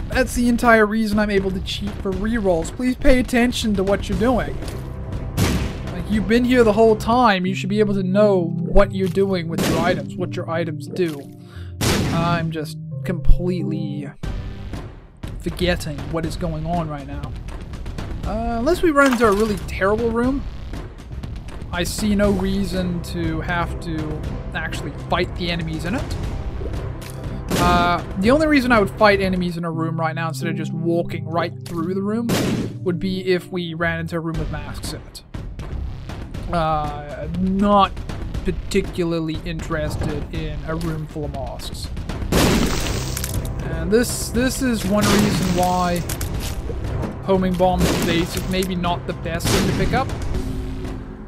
That's the entire reason I'm able to cheat for rerolls. Please pay attention to what you're doing. You've been here the whole time. You should be able to know what you're doing with your items, what your items do. I'm just completely forgetting what is going on right now. Unless we run into a really terrible room. I see no reason to have to actually fight the enemies in it. The only reason I would fight enemies in a room right now instead of just walking right through the room would be if we ran into a room with masks in it. Not particularly interested in a room full of masks. And this is one reason why homing bombs base is maybe not the best thing to pick up.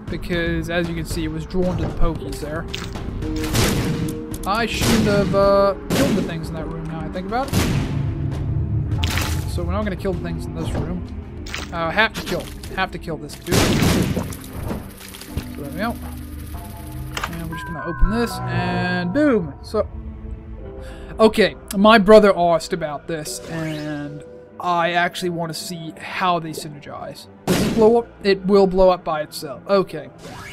Because, as you can see, it was drawn to the pokies there. I shouldn't have killed the things in that room now I think about it. So we're not going to kill the things in this room. Have to kill this dude. So there we go. And we're just going to open this, and boom! So, okay, my brother asked about this, and I actually want to see how they synergize. Does it blow up? It will blow up by itself. Okay.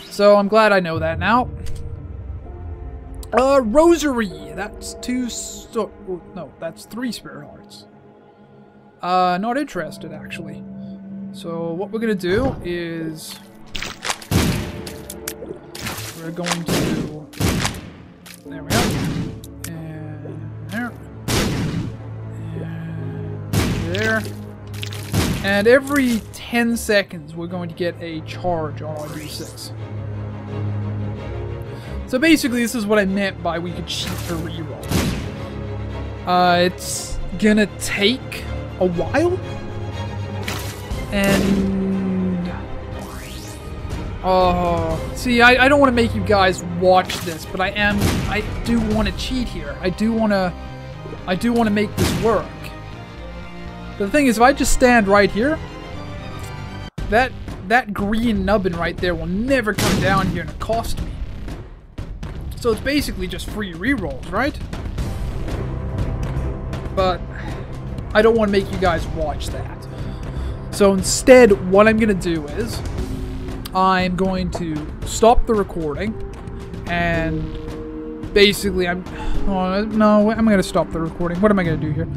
So I'm glad I know that now. Rosary. That's that's 3 spirit hearts. Not interested, actually. So what we're going to do is we're going to... There we go. And there. There. And every 10 seconds, we're going to get a charge on our D6. So basically, this is what I meant by we could cheat for rerolls. It's gonna take a while. And... see, I don't want to make you guys watch this, but I do want to cheat here. I do want to make this work. But the thing is, if I just stand right here, that green nubbin right there will never come down here and accost me. So it's basically just free rerolls, right? But I don't want to make you guys watch that. So instead, what I'm going to do is I'm going to stop the recording, and basically I'm going to stop the recording. What am I going to do here?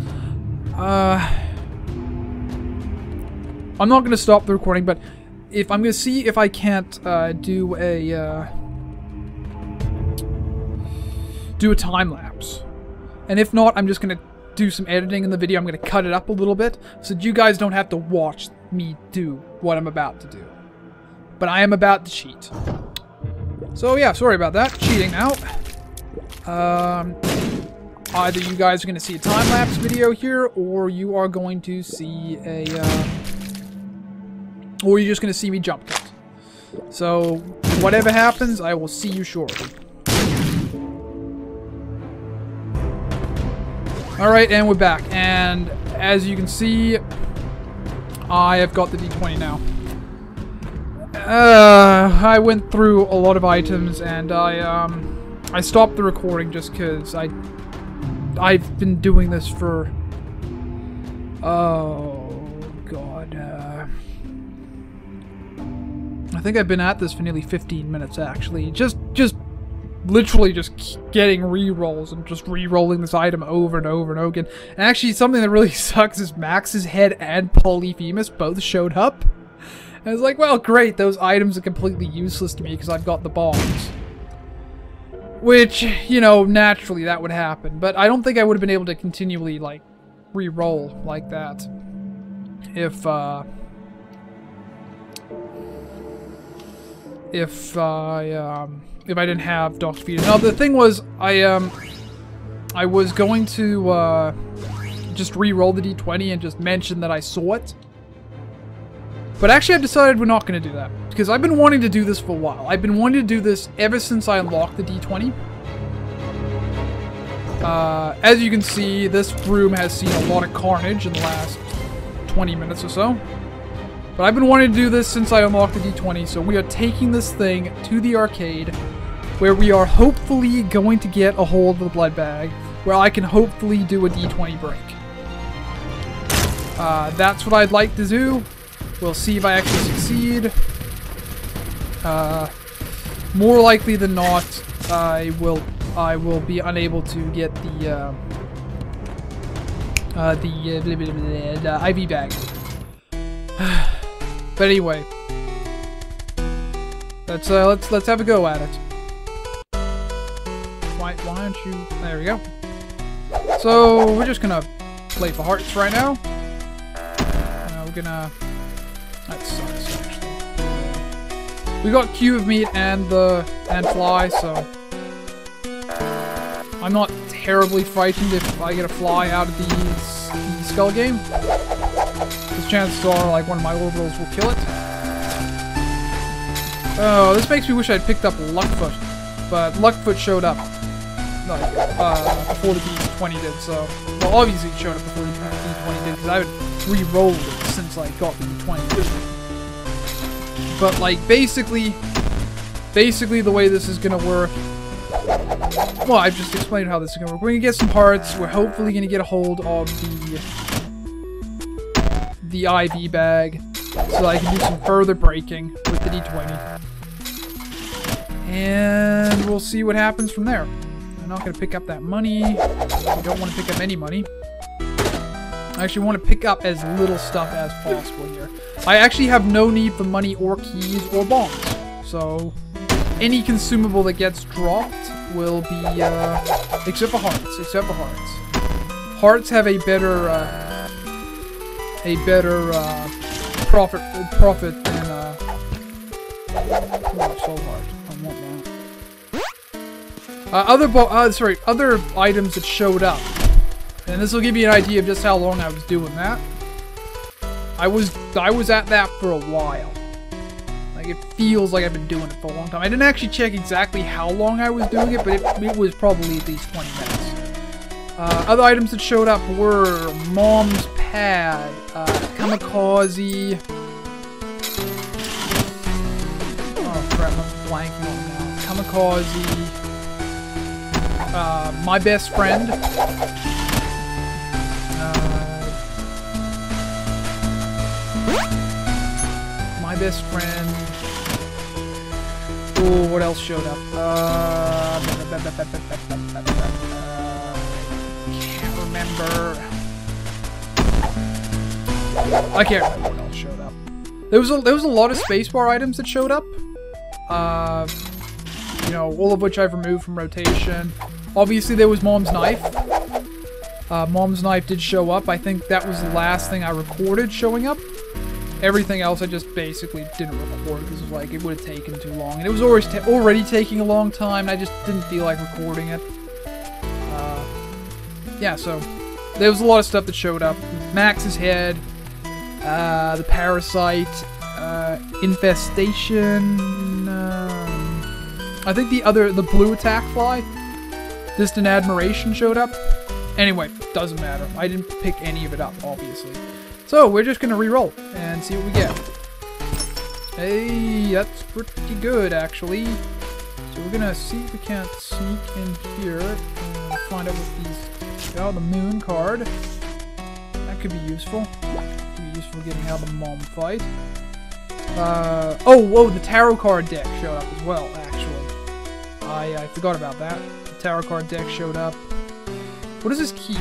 I'm not going to stop the recording, but if I'm going to see if I can't do a time lapse, and if not, I'm just going to do some editing in the video. I'm going to cut it up a little bit so that you guys don't have to watch me do what I'm about to do. But I am about to cheat. So yeah, sorry about that. Cheating now. Either you guys are going to see a time lapse video here, or you are going to see a or you're just going to see me jump cut. So whatever happens, I will see you shortly. Alright, and we're back. And as you can see, I have got the D20 now. I went through a lot of items, and I stopped the recording just because I've been doing this for... Oh, God. I think I've been at this for nearly 15 minutes, actually. Literally just getting re-rolls and just re-rolling this item over and over and over again. And actually, something that really sucks is Max's head and Polyphemus both showed up. And it's like, well, great, those items are completely useless to me because I've got the bombs. Which, you know, naturally that would happen. But I don't think I would have been able to continually, like, re-roll like that if I didn't have Dr. Feeder. Now, the thing was, I was going to, just re-roll the D20 and just mention that I saw it. But actually, I've decided we're not going to do that. Because I've been wanting to do this for a while. I've been wanting to do this ever since I unlocked the D20. As you can see, this room has seen a lot of carnage in the last 20 minutes or so. But I've been wanting to do this since I unlocked the D20, so we are taking this thing to the arcade, where we are hopefully going to get a hold of the blood bag, where I can hopefully do a D20 break. That's what I'd like to do. We'll see if I actually succeed. More likely than not, I will be unable to get the IV bag. But anyway, let's have a go at it. Why aren't you? There we go. So we're just gonna play for hearts right now. We're gonna. That sucks actually. We got Cube of Meat and fly, so I'm not terribly frightened if I get a fly out of the skull game. Because chances are, like, one of my orbitals will kill it. Oh, this makes me wish I'd picked up Luckfoot, but Luckfoot showed up like before the D20 did. So, well, obviously it showed up before the D20 did because I would re-rolled it since I got the D20. But like basically the way this is gonna work. Well, I've just explained how this is gonna work. We're gonna get some hearts. We're hopefully gonna get a hold of the IV bag, so that I can do some further breaking with the D20. And we'll see what happens from there. I'm not gonna pick up that money. I don't want to pick up any money. I actually want to pick up as little stuff as possible here. I actually have no need for money or keys or bombs. So any consumable that gets dropped will be, except for hearts. Hearts have a better profit than, oh, soul heart. I want that. Other items that showed up. And this will give you an idea of just how long I was doing that. I was at that for a while. Like, it feels like I've been doing it for a long time. I didn't actually check exactly how long I was doing it, but it was probably at least 20 minutes. Other items that showed up were Mom's Pad, Kamikaze. Oh crap, I'm blanking on now. Kamikaze. My Best Friend. My Best Friend. Ooh, what else showed up? Can't remember. I can't remember what else showed up. There was a lot of spacebar items that showed up. You know, all of which I've removed from rotation. Obviously, there was Mom's Knife. Mom's Knife did show up. I think that was the last thing I recorded showing up. Everything else I just basically didn't record because it was like it would have taken too long. And it was already taking a long time and I just didn't feel like recording it. Yeah, so there was a lot of stuff that showed up. Max's head, the Parasite, Infestation, I think the blue attack fly, Distant Admiration showed up. Anyway, doesn't matter. I didn't pick any of it up, obviously. So, we're just gonna re-roll and see what we get. Hey, that's pretty good, actually. So we're gonna see if we can't sneak in here and find out what these... Oh, the Moon card. That could be useful. Could be useful getting out of the mom fight. Oh, whoa, the tarot card deck showed up as well, actually. I forgot about that. The tarot card deck showed up. What is this key?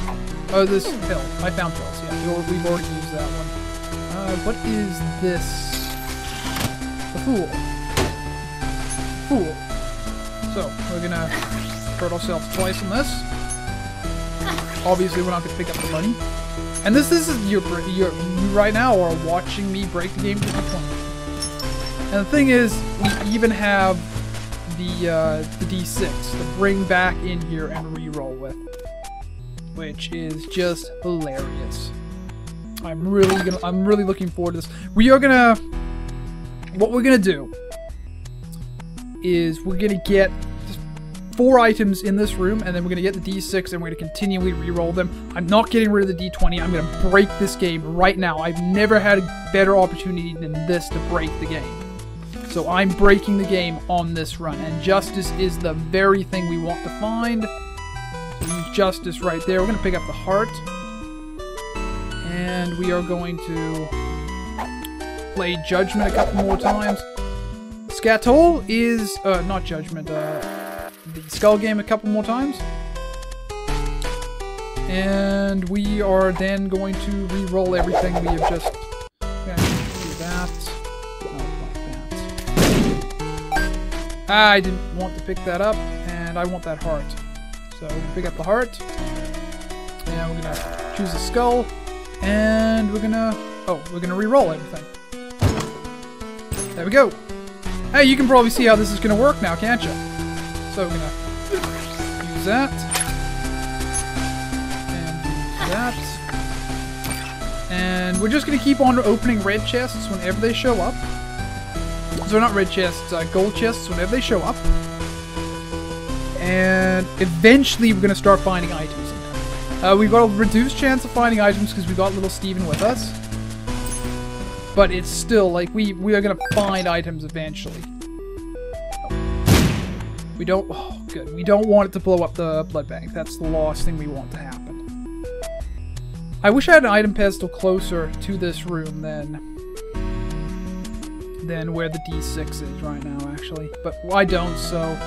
Oh, this pill. I found pills, yeah. We've already used that one. What is this? The Fool. Fool. So, we're gonna hurt ourselves twice on this. Obviously, we're not gonna pick up the money. And this is you right now are watching me break the game to the point. And the thing is, we even have the D6 to bring back in here and re-roll with, which is just hilarious. I'm really looking forward to this. What we're gonna do is we're gonna get 4 items in this room, and then we're gonna get the D6 and we're gonna continually re-roll them. I'm not getting rid of the D20. I'm gonna break this game right now. I've never had a better opportunity than this to break the game. So I'm breaking the game on this run, and Justice is the very thing we want to find. So use Justice right there. We're going to pick up the heart, and we are going to play Judgment a couple more times. Skatol is, not Judgment, the Skull game a couple more times. And we are then going to re-roll everything we have just... Yeah, do that. I didn't want to pick that up, and I want that heart. So we'll pick up the heart, and we're gonna choose a skull, and we're gonna re-roll everything. There we go. Hey, you can probably see how this is gonna work now, can't you? So we're gonna use that, and use that, and we're just gonna keep on opening red chests whenever they show up. So not red chests, gold chests whenever they show up. And eventually we're going to start finding items in there. We've got a reduced chance of finding items because we've got little Steven with us. But it's still, like, we are going to find items eventually. We don't, oh good, we don't want it to blow up the blood bank. That's the last thing we want to happen. I wish I had an item pedestal closer to this room than where the D6 is right now, actually. But I don't, so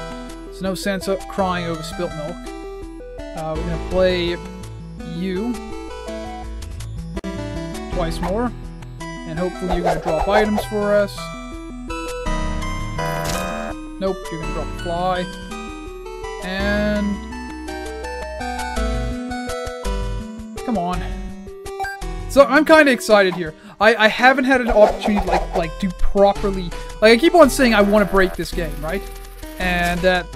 there's no sense of crying over spilt milk. We're gonna play you twice more, and hopefully you're gonna drop items for us. Nope, you're gonna drop a fly. And come on. So I'm kind of excited here. I haven't had an opportunity to properly, like, I keep on saying I want to break this game, right? And that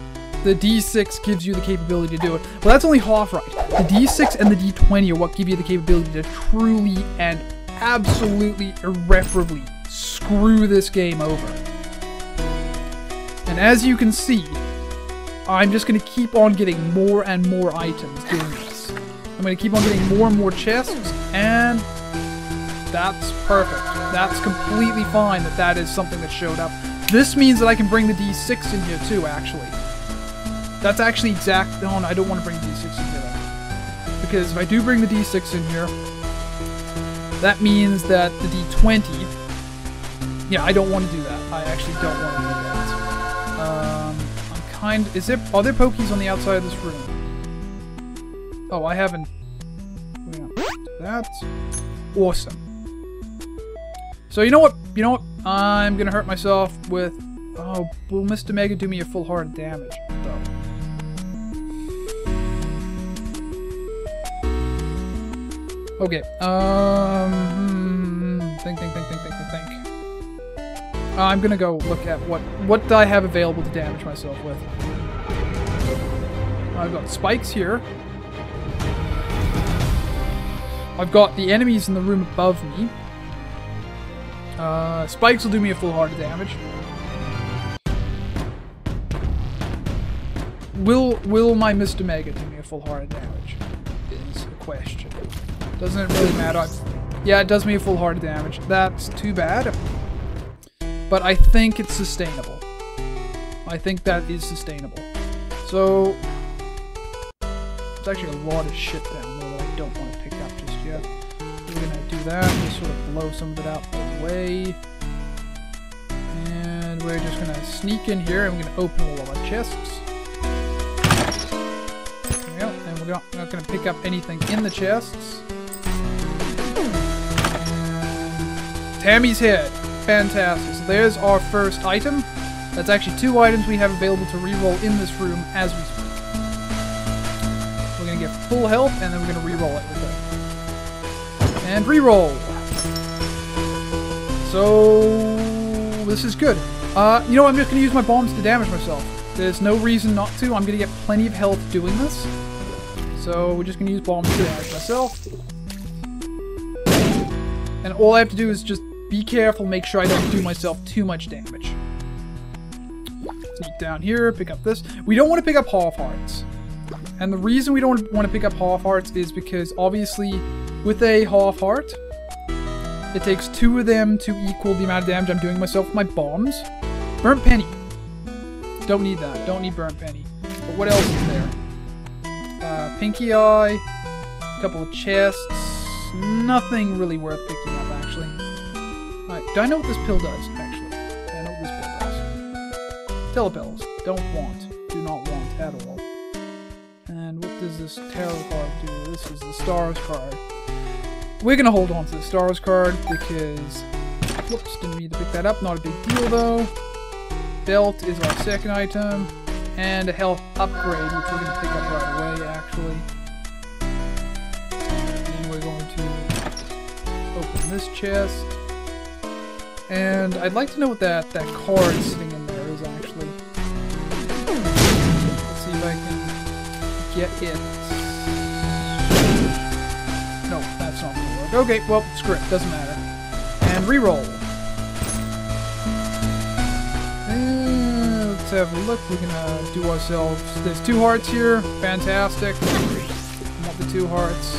the D6 gives you the capability to do it. Well, that's only half right. The D6 and the D20 are what give you the capability to truly and absolutely irreparably screw this game over. And as you can see, I'm just going to keep on getting more and more items doing this. I'm going to keep on getting more and more chests, and that's perfect. That's completely fine that is something that showed up. This means that I can bring the D6 in here too, actually. That's actually exact... Oh, no, I don't want to bring the D6 in here, though. Because if I do bring the D6 in here, that means that the D20... Yeah, I don't want to do that. I actually don't want to do that. I'm kind... Are there Pokies on the outside of this room? Oh, I haven't... That's awesome. So you know what? I'm gonna hurt myself with... Oh, will Mr. Mega do me a full heart of damage, though? Okay, think. I'm gonna go look at what do I have available to damage myself with. I've got spikes here. I've got the enemies in the room above me. Spikes will do me a full heart of damage. Will my Mr. Mega do me a full heart of damage? Is the question. Doesn't it really matter? Yeah, it does me a full heart of damage. That's too bad. But I think it's sustainable. I think that is sustainable. So, there's actually a lot of shit down there that I don't want to pick up just yet. We're gonna do that, just sort of blow some of it out the way. And we're just gonna sneak in here and we're gonna open all of our chests. There we go, and we're not gonna pick up anything in the chests. Tammy's head. Fantastic. So there's our first item. That's actually 2 items we have available to reroll in this room as we speak. We're going to get full health, and then we're going to reroll it with it. And reroll. So this is good. You know, I'm just going to use my bombs to damage myself. There's no reason not to. I'm going to get plenty of health doing this. So we're just going to use bombs to damage myself. And all I have to do is just be careful, make sure I don't do myself too much damage. Sneak down here, pick up this. We don't want to pick up half hearts. And the reason we don't want to pick up half hearts is because obviously with a half heart, it takes 2 of them to equal the amount of damage I'm doing myself with my bombs. Burnt penny. Don't need that. Don't need burnt penny. But what else is there? Pinky eye. A couple of chests. Nothing really worth picking up, actually. Alright, do I know what this pill does, actually? I know what this pill does. Telepels. Don't want. Do not want at all. And what does this tarot card do? This is the Stars card. We're gonna hold on to the Stars card because... Whoops, didn't mean to pick that up. Not a big deal, though. Belt is our second item. And a health upgrade, which we're going to pick up right away, actually. And we're going to open this chest. And I'd like to know what that card sitting in there is, actually. Let's see if I can get it. No, that's not going to work. Okay, well, screw it. Doesn't matter. And reroll. And let's have a look. We're going to do ourselves... There's 2 hearts here. Fantastic. I want the 2 hearts.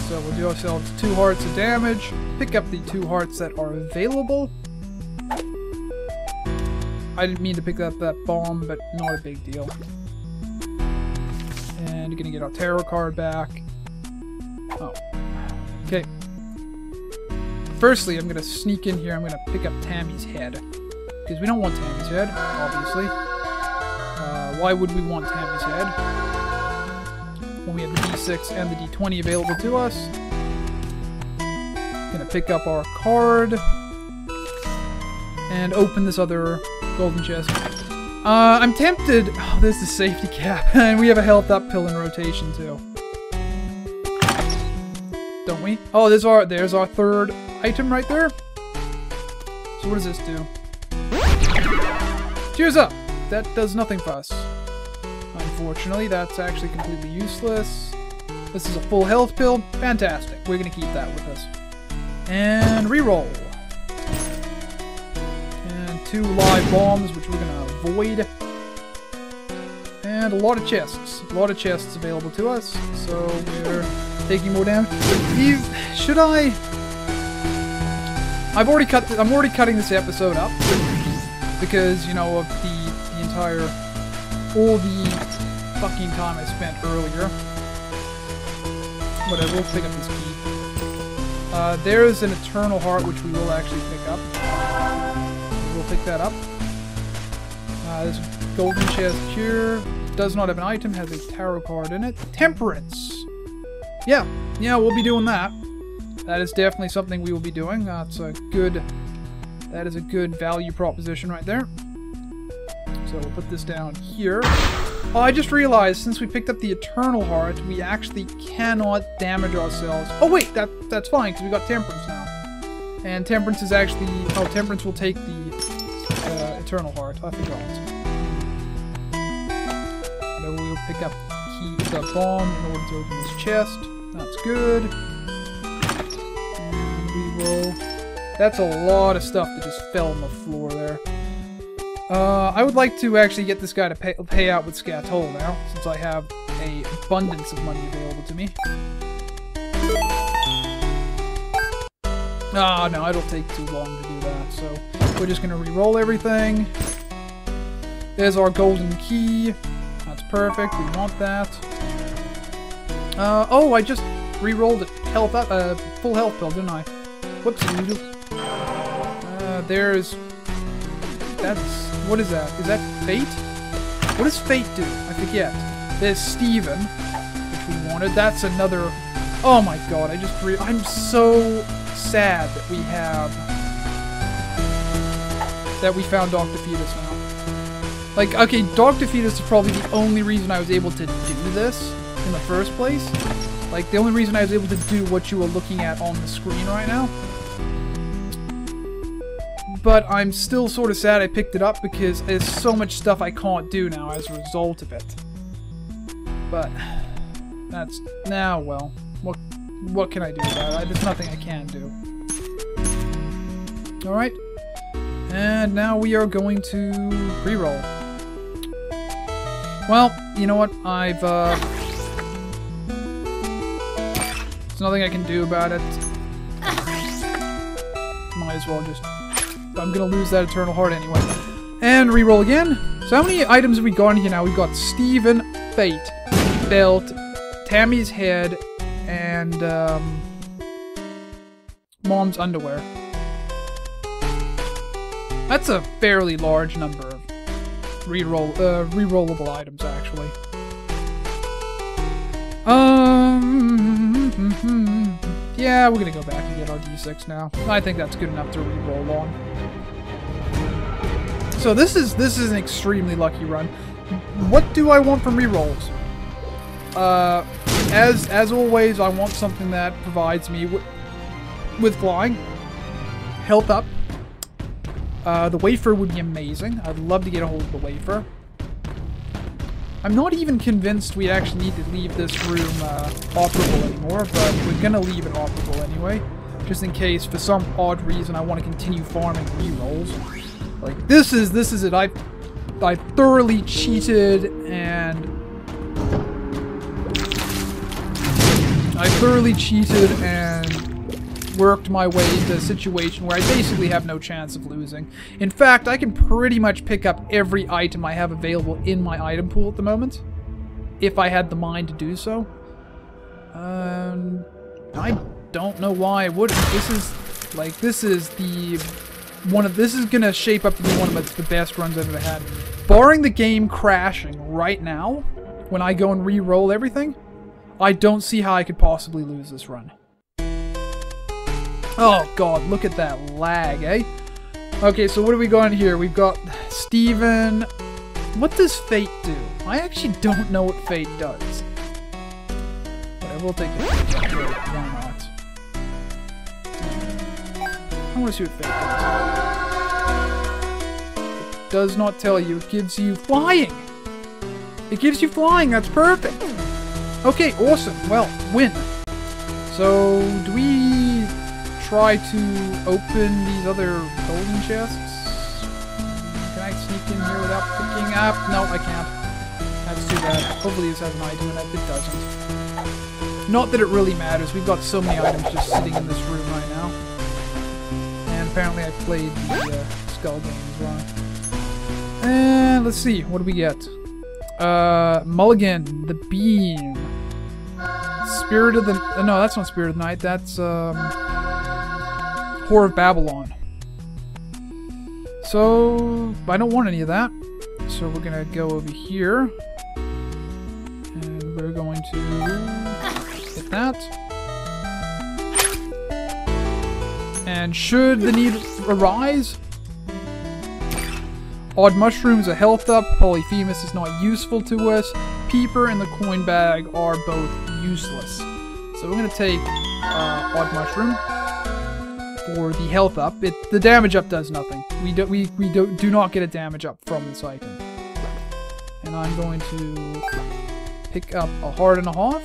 So we'll do ourselves 2 hearts of damage. Pick up the 2 hearts that are available. I didn't mean to pick up that bomb, but not a big deal. And you're gonna get our tarot card back. Oh. Okay. Firstly, I'm gonna sneak in here. I'm gonna pick up Tammy's head. Because we don't want Tammy's head, obviously. Why would we want Tammy's head? When we have the D6 and the D20 available to us. Gonna pick up our card. And open this other golden chest. I'm tempted... Oh, there's the safety cap. And we have a health up pill in rotation, too. Don't we? Oh, there's our third item right there. So what does this do? Cheers up! That does nothing for us. Unfortunately, that's actually completely useless. This is a full health pill. Fantastic. We're going to keep that with us. And reroll. And 2 live bombs, which we're going to avoid. And a lot of chests. A lot of chests available to us. So we're taking more damage. Should I... I'm already cutting this episode up. Because, you know, of the entire... all the fucking time I spent earlier. Whatever, we'll pick up this key. There's an Eternal Heart, which we will actually pick up. We'll pick that up. There's a golden chest here. Does not have an item, has a tarot card in it. Temperance! Yeah, we'll be doing that. That is definitely something we will be doing. That is a good value proposition right there. So we'll put this down here. Oh, I just realized, since we picked up the Eternal Heart, we actually cannot damage ourselves. Oh wait, that's fine, because we got Temperance now. And Temperance is actually... Oh, Temperance will take the Eternal Heart. I forgot. So we'll pick up the bomb in order to open this chest. That's good. And we will... That's a lot of stuff that just fell on the floor there. I would like to actually get this guy to pay out with Scatol now, since I have an abundance of money available to me. Ah, no, it'll take too long to do that, so we're just gonna re-roll everything. There's our golden key. That's perfect, we want that. Oh, I just re-rolled it. Health up, full health pill, didn't I? Whoopsie-doodle. There's... That's... What is that? Is that Fate? What does Fate do? I forget. There's Steven, which we wanted. That's another... Oh my god, I'm so sad that we have... That we found Dr. Fetus now. Like, okay, Dr. Fetus is probably the only reason I was able to do this in the first place. Like, the only reason I was able to do what you are looking at on the screen right now. But I'm still sort of sad I picked it up because there's so much stuff I can't do now as a result of it. But that's... Now, well, what can I do about it? There's nothing I can do. Alright. And now we are going to reroll. Well, you know what? There's nothing I can do about it. Might as well just... I'm gonna lose that Eternal Heart anyway. And reroll again. So how many items have we got in here now? We've got Steven, Fate, Belt, Tammy's head, and Mom's underwear. That's a fairly large number of rerollable items, actually. Yeah, we're gonna go back and get our D6 now. I think that's good enough to re-roll on. So this is an extremely lucky run. What do I want from re-rolls? As always, I want something that provides me with flying, health up. The wafer would be amazing. I'd love to get a hold of the wafer. I'm not even convinced we actually need to leave this room operable anymore, but we're gonna leave it operable anyway, just in case for some odd reason I want to continue farming re-rolls. Like this is it. I thoroughly cheated and worked my way into a situation where I basically have no chance of losing. In fact, I can pretty much pick up every item I have available in my item pool at the moment, if I had the mind to do so. I don't know why I wouldn't. This is gonna shape up to be one of the best runs I've ever had. Barring the game crashing right now, when I go and re-roll everything, I don't see how I could possibly lose this run. Oh god, look at that lag, eh? Okay, so what do we got in here? We've got Steven. What does Fate do? I actually don't know what Fate does. Whatever, we'll take it. Why not? I want to see what Fate does. It does not tell you. It gives you flying. It gives you flying. That's perfect. Okay, awesome. Well, win. So, do we try to open these other golden chests? Can I sneak in here without picking up? No, I can't. That's too bad. Hopefully this has an item in it. It doesn't. Not that it really matters. We've got so many items just sitting in this room right now. And apparently I played the Skull game as well. And let's see. What do we get? Mulligan, the Beam. Spirit of the... no, that's not Spirit of the Night. That's, Whore of Babylon. So, I don't want any of that. So we're gonna go over here. And we're going to get that. And should the need arise, Odd Mushrooms are health up, Polyphemus is not useful to us, Peeper and the Coin Bag are both useless. So we're going to take Odd Mushroom for the health up. The damage up does nothing. We do not get a damage up from this item. And I'm going to pick up a heart and a half.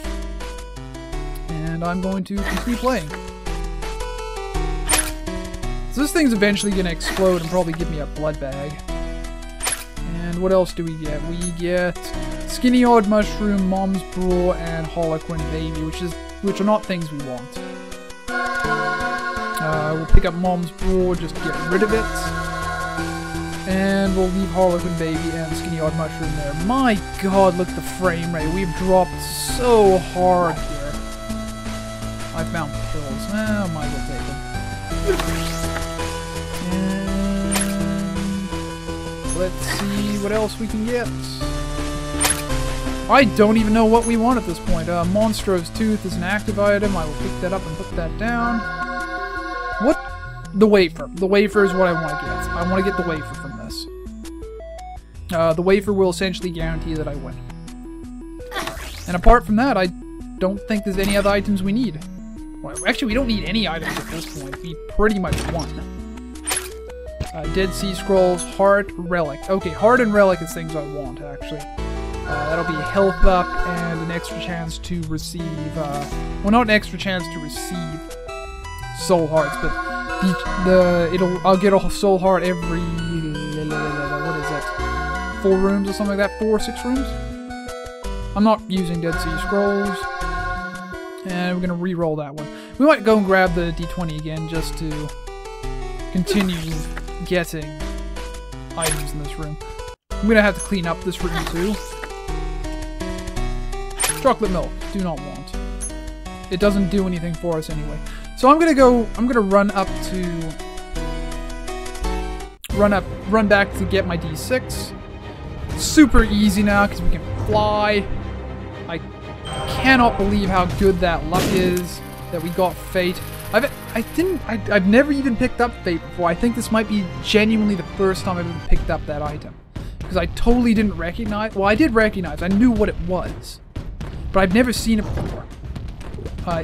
And I'm going to continue playing. So this thing's eventually going to explode and probably give me a blood bag. And what else do we get? We get Skinny Odd Mushroom, Mom's Brawl, and Harlequin Baby, which are not things we want. We'll pick up Mom's Brawl just to get rid of it. And we'll leave Harlequin Baby and Skinny Odd Mushroom there. My god, look at the frame rate. We've dropped so hard here. I found pills. I might as well take them. Let's see what else we can get. I don't even know what we want at this point. Monstro's Tooth is an active item. I will pick that up and put that down. What? The wafer. The wafer is what I want to get. I want to get the wafer from this. The wafer will essentially guarantee that I win. And apart from that, I don't think there's any other items we need. Well, actually, we don't need any items at this point. We pretty much won. Dead Sea Scrolls, Heart, Relic. Okay, Heart and Relic is things I want, actually. That'll be health up and an extra chance to receive, well, not an extra chance to receive soul hearts, but I'll get a soul heart every, what is it, 4 rooms or something like that, 4 or 6 rooms? I'm not using Dead Sea Scrolls, and we're gonna re-roll that one. We might go and grab the D20 again, just to continue getting items in this room. I'm gonna have to clean up this room too. Chocolate milk, do not want. It doesn't do anything for us anyway. So I'm gonna run back to get my D6. Super easy now because we can fly. I cannot believe how good that luck is. that we got Fate. I've never even picked up Fate before. I think this might be genuinely the first time I've ever picked up that item. Because I totally didn't recognize... Well, I did recognize. I knew what it was. But I've never seen it before.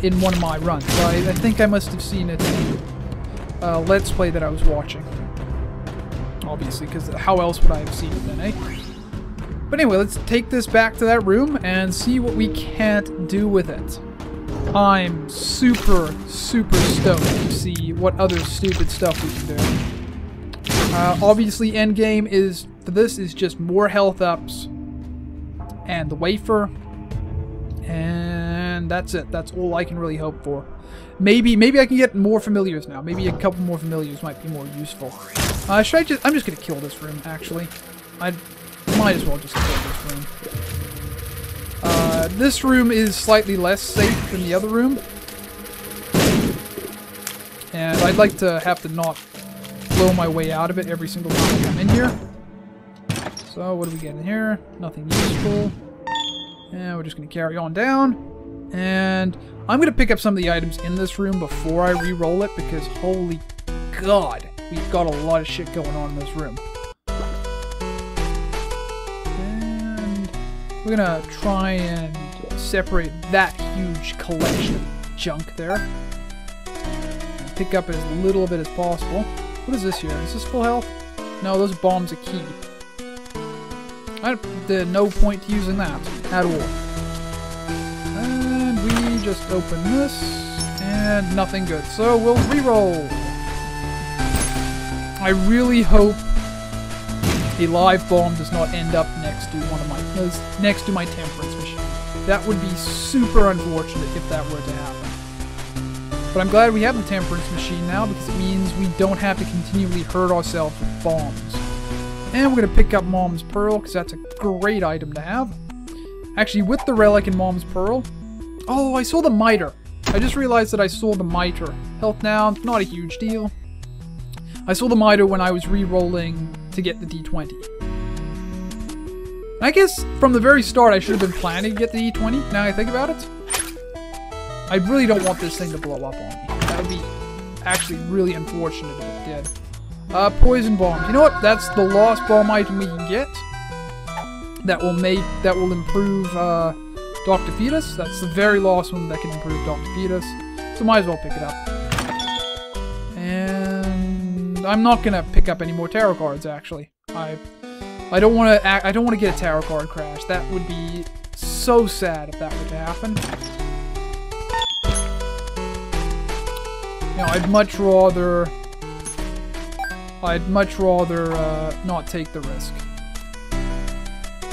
In one of my runs. So I think I must have seen it in Let's Play that I was watching. Obviously, because how else would I have seen it then, eh? But anyway, let's take this back to that room and see what we can't do with it. I'm super, super stoked to see what other stupid stuff we can do. Obviously, endgame is, for this, is just more health ups and the wafer. And that's it. That's all I can really hope for. Maybe I can get more familiars now. Maybe a couple more familiars might be more useful. I'm just gonna kill this room, actually. I might as well just kill this room. This room is slightly less safe than the other room. And I'd like to have to not blow my way out of it every single time I come in here. So, what do we get in here? Nothing useful. And we're just going to carry on down. And I'm going to pick up some of the items in this room before I re-roll it, because holy god, we've got a lot of shit going on in this room. And we're going to try and separate that huge collection of junk there. And pick up as little of it as possible. What is this here? Is this full health? No, those bombs are key. There's no point to using that at all. And we just open this, and nothing good. So we'll re-roll. I really hope a live bomb does not end up next to next to my temperance machine. That would be super unfortunate if that were to happen. But I'm glad we have the temperance machine now, because it means we don't have to continually hurt ourselves with bombs. And we're going to pick up Mom's Pearl, because that's a great item to have. Actually, with the relic and Mom's Pearl... Oh, I saw the Mitre. I just realized that I saw the Mitre. Health now, not a huge deal. I saw the Mitre when I was re-rolling to get the D20. I guess from the very start I should have been planning to get the D20, now I think about it. I really don't want this thing to blow up on me. That would be actually really unfortunate if it did. Poison bombs. You know what? That's the last bomb item we can get. That will improve Dr. Fetus. That's the very last one that can improve Dr. Fetus. So might as well pick it up. And I'm not gonna pick up any more tarot cards. Actually, I don't want to get a tarot card crash. That would be so sad if that were to happen. You know, I'd much rather not take the risk.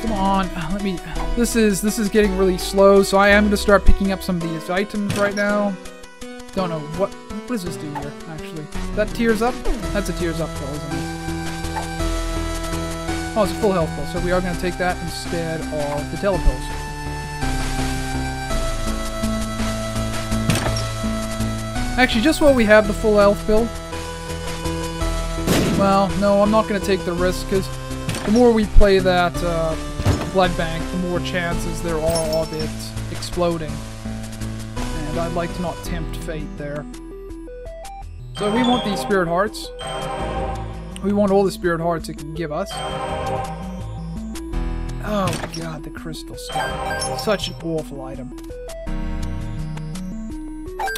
Come on, let me... This is getting really slow, so I am going to start picking up some of these items right now. Don't know, what does this do here, actually? That tears up? That's a tears up pill, isn't it? Oh, it's a full health pill, so we are going to take that instead of the telepills. Actually, just while we have the full health pill... Well, no, I'm not going to take the risk, because the more we play that blood bank, the more chances there are of it exploding. And I'd like to not tempt fate there. So we want these spirit hearts. We want all the spirit hearts it can give us. Oh god, the crystal stone. Such an awful item.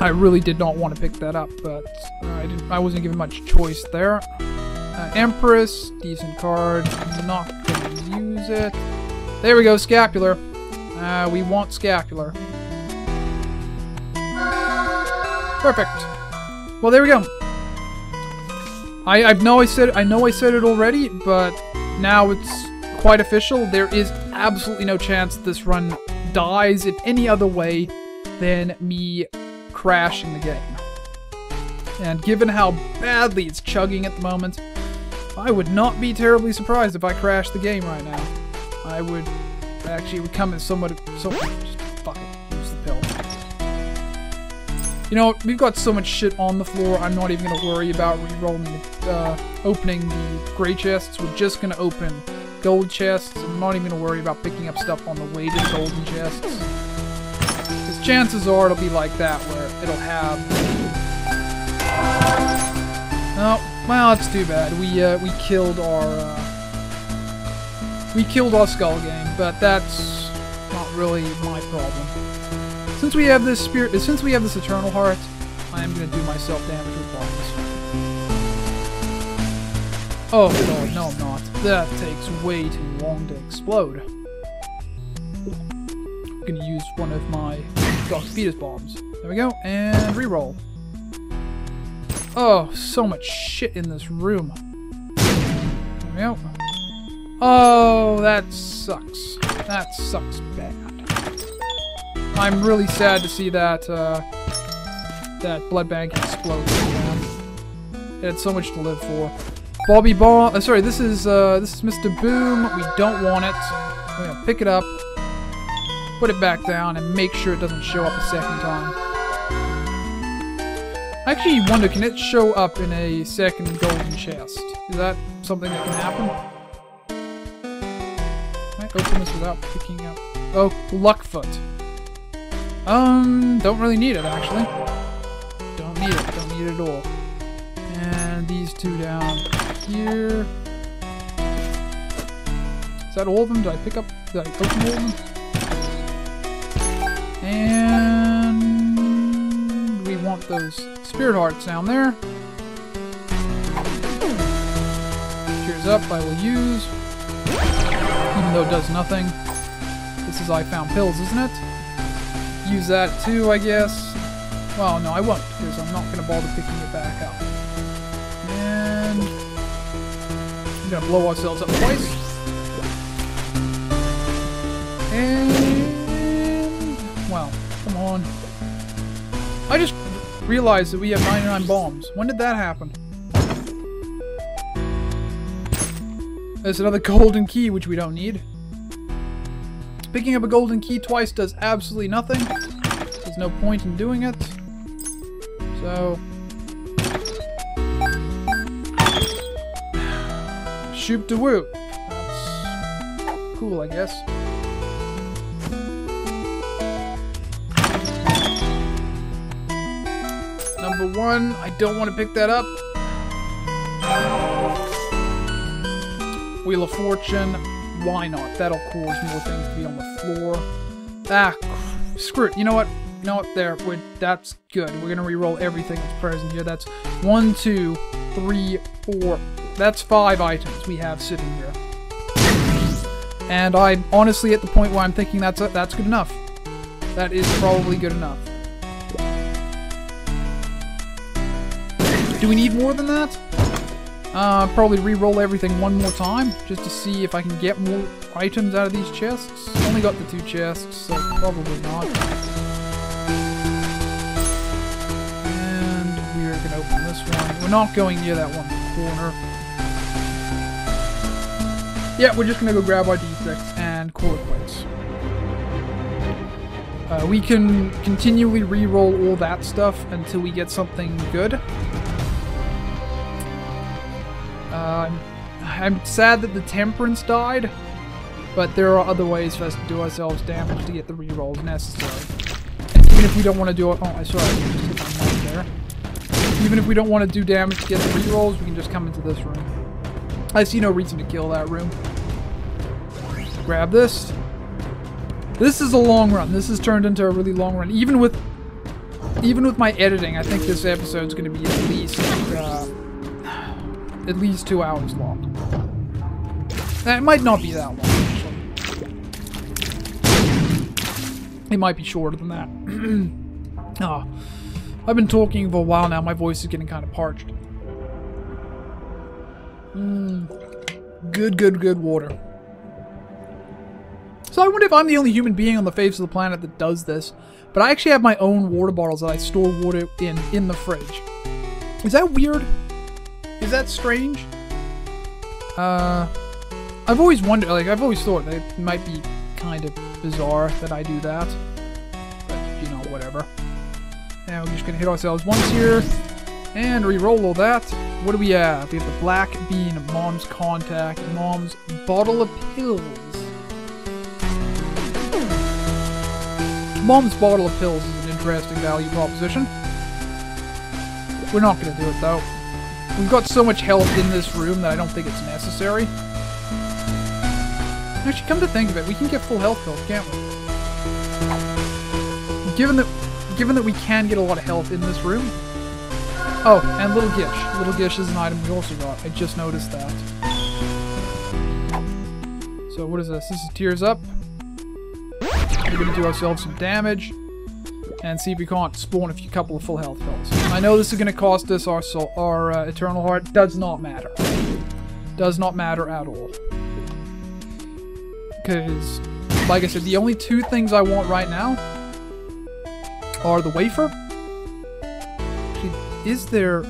I really did not want to pick that up, but I wasn't given much choice there. Empress, decent card. I'm not going to use it. There we go, Scapular. We want Scapular. Perfect. Well, there we go. I know I said it already, but now it's quite official. There is absolutely no chance this run dies in any other way than me crashing the game. And given how badly it's chugging at the moment, I would not be terribly surprised if I crashed the game right now. I would actually come as somewhat... just fuck it. Use the pill. You know, we've got so much shit on the floor, I'm not even going to worry about re-rolling, opening the gray chests. We're just going to open gold chests. I'm not even going to worry about picking up stuff on the way to the golden chests. Because chances are it'll be like that, where it'll have... Oh, well, that's too bad. We killed our skull game, but that's not really my problem. Since we have this eternal heart, I am gonna do myself damage with bombs. Oh god, no I'm not. That takes way too long to explode. I'm gonna use one of my Dr. Fetus bombs. There we go, and reroll. Oh, so much shit in this room. There we go. Oh, that sucks. That sucks bad. I'm really sad to see that that blood bank explode. It had so much to live for. Bobby Bomb. Sorry, this is Mr. Boom. We don't want it. We're gonna pick it up, put it back down, and make sure it doesn't show up a second time. I actually wonder, can it show up in a second golden chest? Is that something that can happen? Can I open this without picking up? Oh, Luckfoot. Don't really need it, actually. Don't need it. Don't need it at all. And these two down here. Is that all of them? Did I pick up... Did I open all of them? And... we want those spirit hearts down there. Cheers up, I will use. Even though it does nothing. This is I found pills, isn't it? Use that too, I guess. Well, no, I won't, because I'm not going to bother picking it back up. And... we're going to blow ourselves up twice. And... well, come on. I just realized that we have 99 bombs. When did that happen? There's another golden key, which we don't need. Picking up a golden key twice does absolutely nothing. There's no point in doing it. So... shoop de whoop. That's cool, I guess. Number 1, I don't want to pick that up. Wheel of Fortune. Why not? That'll cause more things to be on the floor. Ah, screw it. You know what? You know what? There. That's good. We're going to re-roll everything that's present here. That's 1, 2, 3, 4. That's 5 items we have sitting here. And I'm honestly at the point where I'm thinking that's good enough. That is probably good enough. Do we need more than that? Probably re-roll everything one more time, just to see if I can get more items out of these chests. Only got the 2 chests, so probably not. And we're gonna open this one. We're not going near that one corner. Yeah, we're just gonna go grab our D6 and call it quits. We can continually re-roll all that stuff until we get something good. I'm sad that the Temperance died, but there are other ways for us to do ourselves damage to get the rerolls necessary. And even if we don't want to do it, oh, I saw I just hit my mic there. Even if we don't want to do damage to get the rerolls, we can just come into this room. I see no reason to kill that room. Grab this. This is a long run. This has turned into a really long run. Even with my editing, I think this episode's going to be at least 2 hours long. It might not be that long, actually. It might be shorter than that. Oh, I've been talking for a while now. My voice is getting kind of parched. Good water. So I wonder if I'm the only human being on the face of the planet that does this. But I actually have my own water bottles that I store water in the fridge. Is that weird? Is that strange? I've always wondered, like, I've always thought that it might be kind of bizarre that I do that. But, you know, whatever. And we're just gonna hit ourselves once here. And re-roll all that. What do we have? We have the Black Bean, Mom's Contact, Mom's Bottle of Pills. Mom's Bottle of Pills is an interesting value proposition. We're not going to do it, though. We've got so much health in this room that I don't think it's necessary. Actually, come to think of it, we can get full health pills, can't we? Given that we can get a lot of health in this room. Oh, and Little Gish. Little Gish is an item we also got. I just noticed that. So what is this? This is Tears Up. We're going to do ourselves some damage. And see if we can't spawn a couple of full health pills. I know this is going to cost us our Eternal Heart. Does not matter. Does not matter at all. Because, like I said, the only two things I want right now are the wafer. Actually, is there...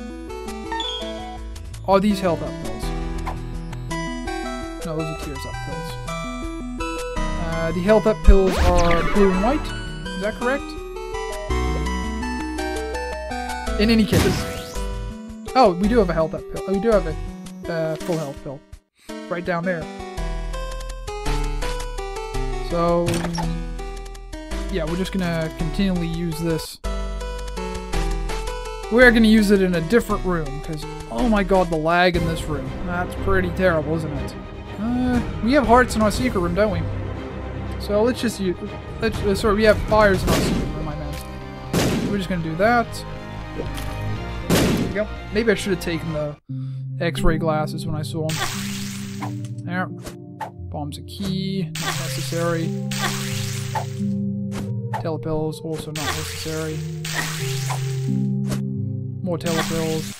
Are these health up pills? No, those are Tears Up pills. The health up pills are blue and white. Is that correct? In any case. Oh, we do have a health up pill. Oh, we do have a full health pill. Right down there. So, yeah, we're just gonna continually use this. We're gonna use it in a different room, because, oh my god, the lag in this room. That's pretty terrible, isn't it? We have hearts in our secret room, don't we? So let's just use... sorry, we have fires in our secret room, I meant. We're just gonna do that. There we go. Maybe I should have taken the X-ray glasses when I saw them. There. Bomb's a key. Not necessary. Telepills, also not necessary. More telepills.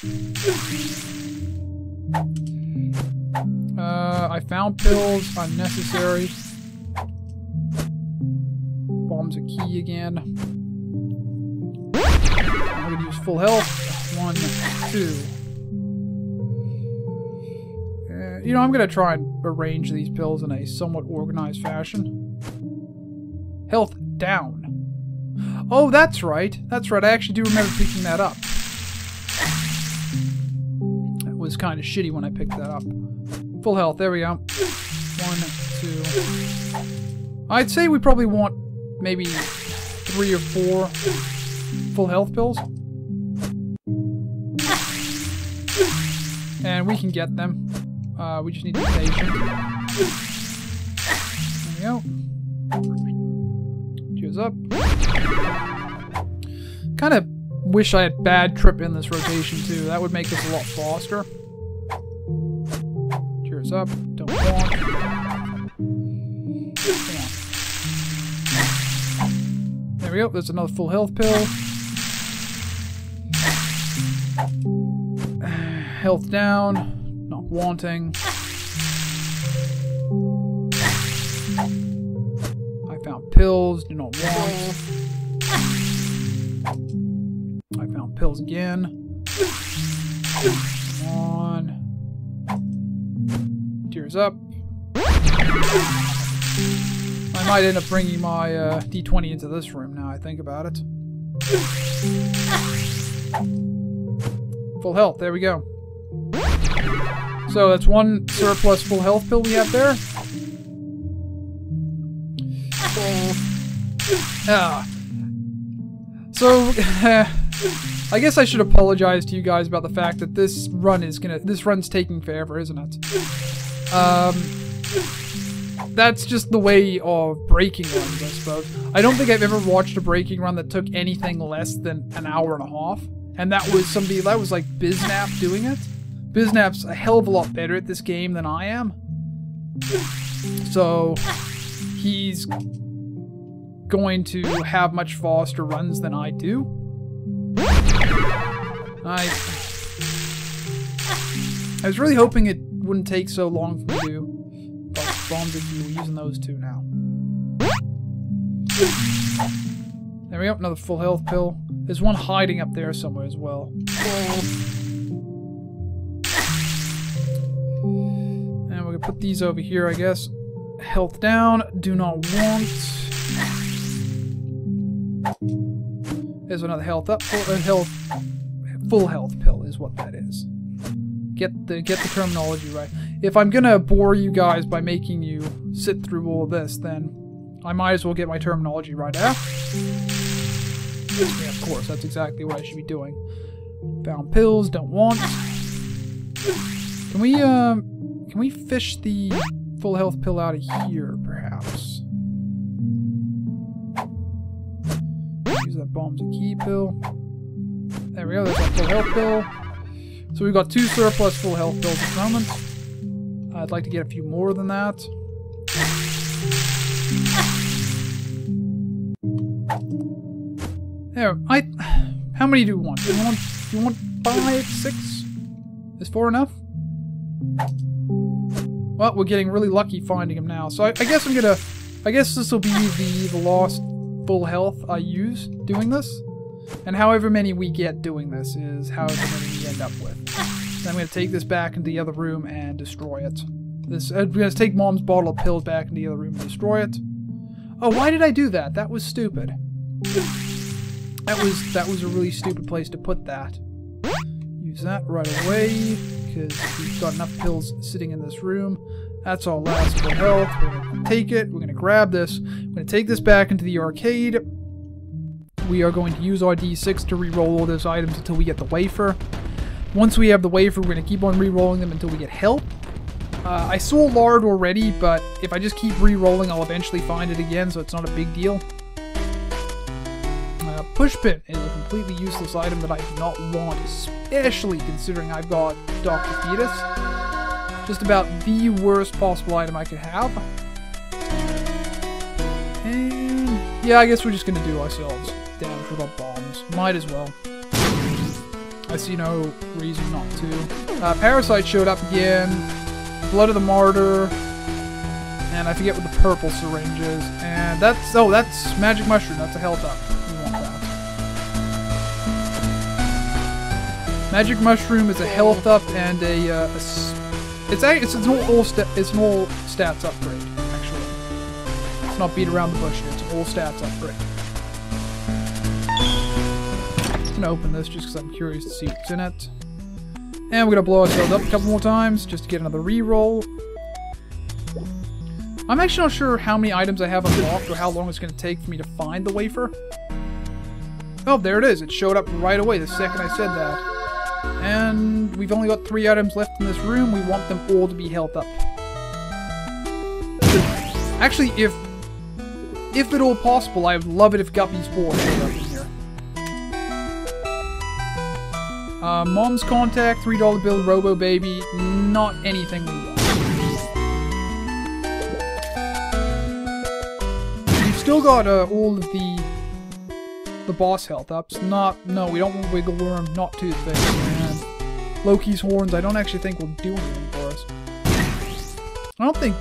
I found pills. Unnecessary. Bomb's a key again. I'm going to use full health. 1, 2. You know, I'm going to try and arrange these pills in a somewhat organized fashion. Health down. Oh, that's right. That's right. I actually do remember picking that up. That was kind of shitty when I picked that up. Full health. There we go. 1, 2. I'd say we probably want maybe 3 or 4 full health pills. And we can get them. We just need to be patient. There we go. Cheers up. Kind of wish I had bad trip in this rotation too. That would make us a lot faster. Cheers up. Don't want. There we go. There's another full health pill. Health down. Not wanting. I found pills. Do not want. I found pills again. Come on. Tears up. I might end up bringing my D20 into this room now I think about it. Full health. There we go. So that's 1 surplus full health pill we have there. So I guess I should apologize to you guys about the fact that this run's taking forever, isn't it? That's just the way of breaking runs, I suppose. I don't think I've ever watched a breaking run that took anything less than an hour and a half. And that was like Biznap doing it. Biznap's a hell of a lot better at this game than I am. So, he's going to have much faster runs than I do. I was really hoping it wouldn't take so long for me to do. But bombs if you were using those two now. There we go, another full health pill. There's one hiding up there somewhere as well. And we're gonna put these over here, I guess. Health down, do not want. There's another health up, full health pill is what that is. Get the terminology right. If I'm gonna bore you guys by making you sit through all this, then I might as well get my terminology right out. Yeah, of course, that's exactly what I should be doing. Found pills, don't want. Can we fish the full health pill out of here, perhaps? Use that bombs and key pill. There we go, there's our full health pill. So we've got 2 surplus full health pills at the moment. I'd like to get a few more than that. There, how many do you want? Do you want 5, 6? Is 4 enough? Well, we're getting really lucky finding him now. So I guess I guess this will be the last full health I use doing this. And however many we get doing this is however many we end up with. Then I'm going to take this back into the other room and destroy it. I'm going to take Mom's bottle of pills back into the other room and destroy it. Oh, why did I do that? That was stupid. That was a really stupid place to put that. Use that right away, because we've got enough pills sitting in this room. That's our last full health. We're going to take it. We're going to grab this. We're going to take this back into the arcade. We are going to use our D6 to re-roll all those items until we get the wafer. Once we have the wafer, we're going to keep on re-rolling them until we get help. I saw lard already, but if I just keep re-rolling, I'll eventually find it again, so it's not a big deal. Pushpin is a completely useless item that I do not want, especially considering I've got Dr. Fetus. Just about the worst possible item I could have. And yeah, I guess we're just going to do ourselves damage with our bombs. Might as well. I see no reason not to. Parasite showed up again. Blood of the Martyr. And I forget what the purple syringe is. And that's... oh, that's Magic Mushroom. That's a health up. We want that. Magic Mushroom is a health up and it's an all stats upgrade, actually. Let's not beat around the bush here. It's an all stats upgrade. I'm gonna open this just because I'm curious to see what's in it. And we're gonna blow ourselves up a couple more times just to get another reroll. I'm actually not sure how many items I have unlocked or how long it's gonna take for me to find the wafer. Oh, there it is. It showed up right away the second I said that. And we've only got 3 items left in this room. We want them all to be health up. Actually, if at all possible, I would love it if Guppy's 4 showed up in here. Mom's Contact, $3 bill, Robo Baby, not anything we want. We've still got all of the boss health ups. No, we don't want Wiggle Worm, not Toothpick, and Loki's Horns. I don't actually think will do anything for us. I don't think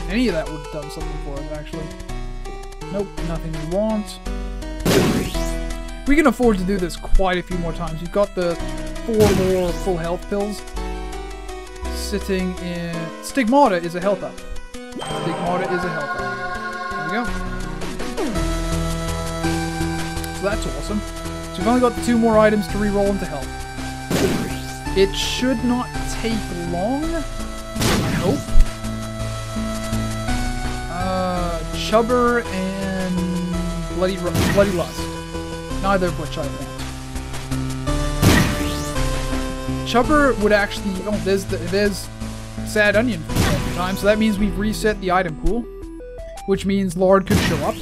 any of that would have done something for us, actually. Nope, nothing we want. We can afford to do this quite a few more times. We've got the 4 more full health pills sitting in... Stigmata is a health up. Stigmata is a health up. There we go. So that's awesome. So we've only got 2 more items to re-roll into health. It should not take long, I hope. Chubber and Bloody Lust. Neither of which I want. Chubber would actually... oh, there's Sad Onion for the second time, so that means we've reset the item pool. Which means Lard could show up.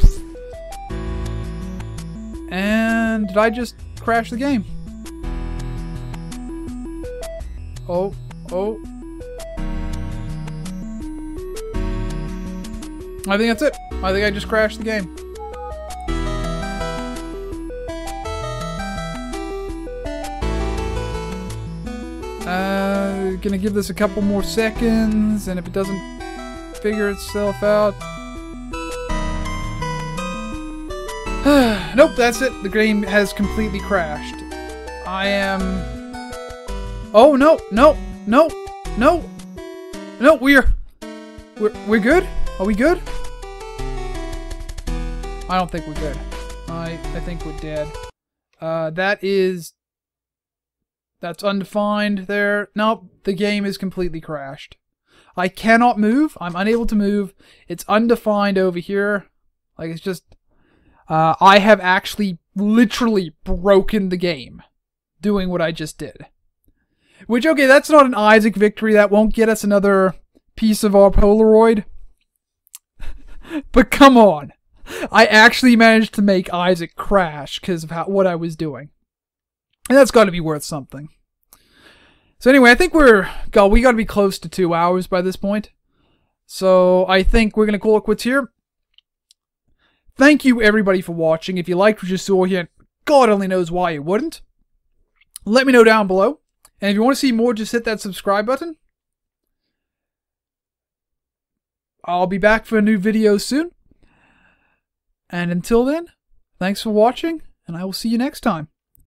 And did I just crash the game? Oh. I think that's it. I think I just crashed the game. Gonna give this a couple more seconds, and if it doesn't figure itself out... nope, that's it. The game has completely crashed. I am... oh, no, we're good? Are we good? I don't think we're good. I think we're dead. That's undefined there. Nope, the game is completely crashed. I cannot move. I'm unable to move. It's undefined over here. Like, it's just... I have actually literally broken the game doing what I just did. Which, okay, that's not an Isaac victory. That won't get us another piece of our Polaroid. But come on. I actually managed to make Isaac crash because of what I was doing. And that's got to be worth something. So anyway, I think we got to be close to 2 hours by this point. So I think we're going to call it quits here. Thank you everybody for watching. If you liked what you saw here, God only knows why you wouldn't. Let me know down below. And if you want to see more, just hit that subscribe button. I'll be back for a new video soon. And until then, thanks for watching, and I will see you next time.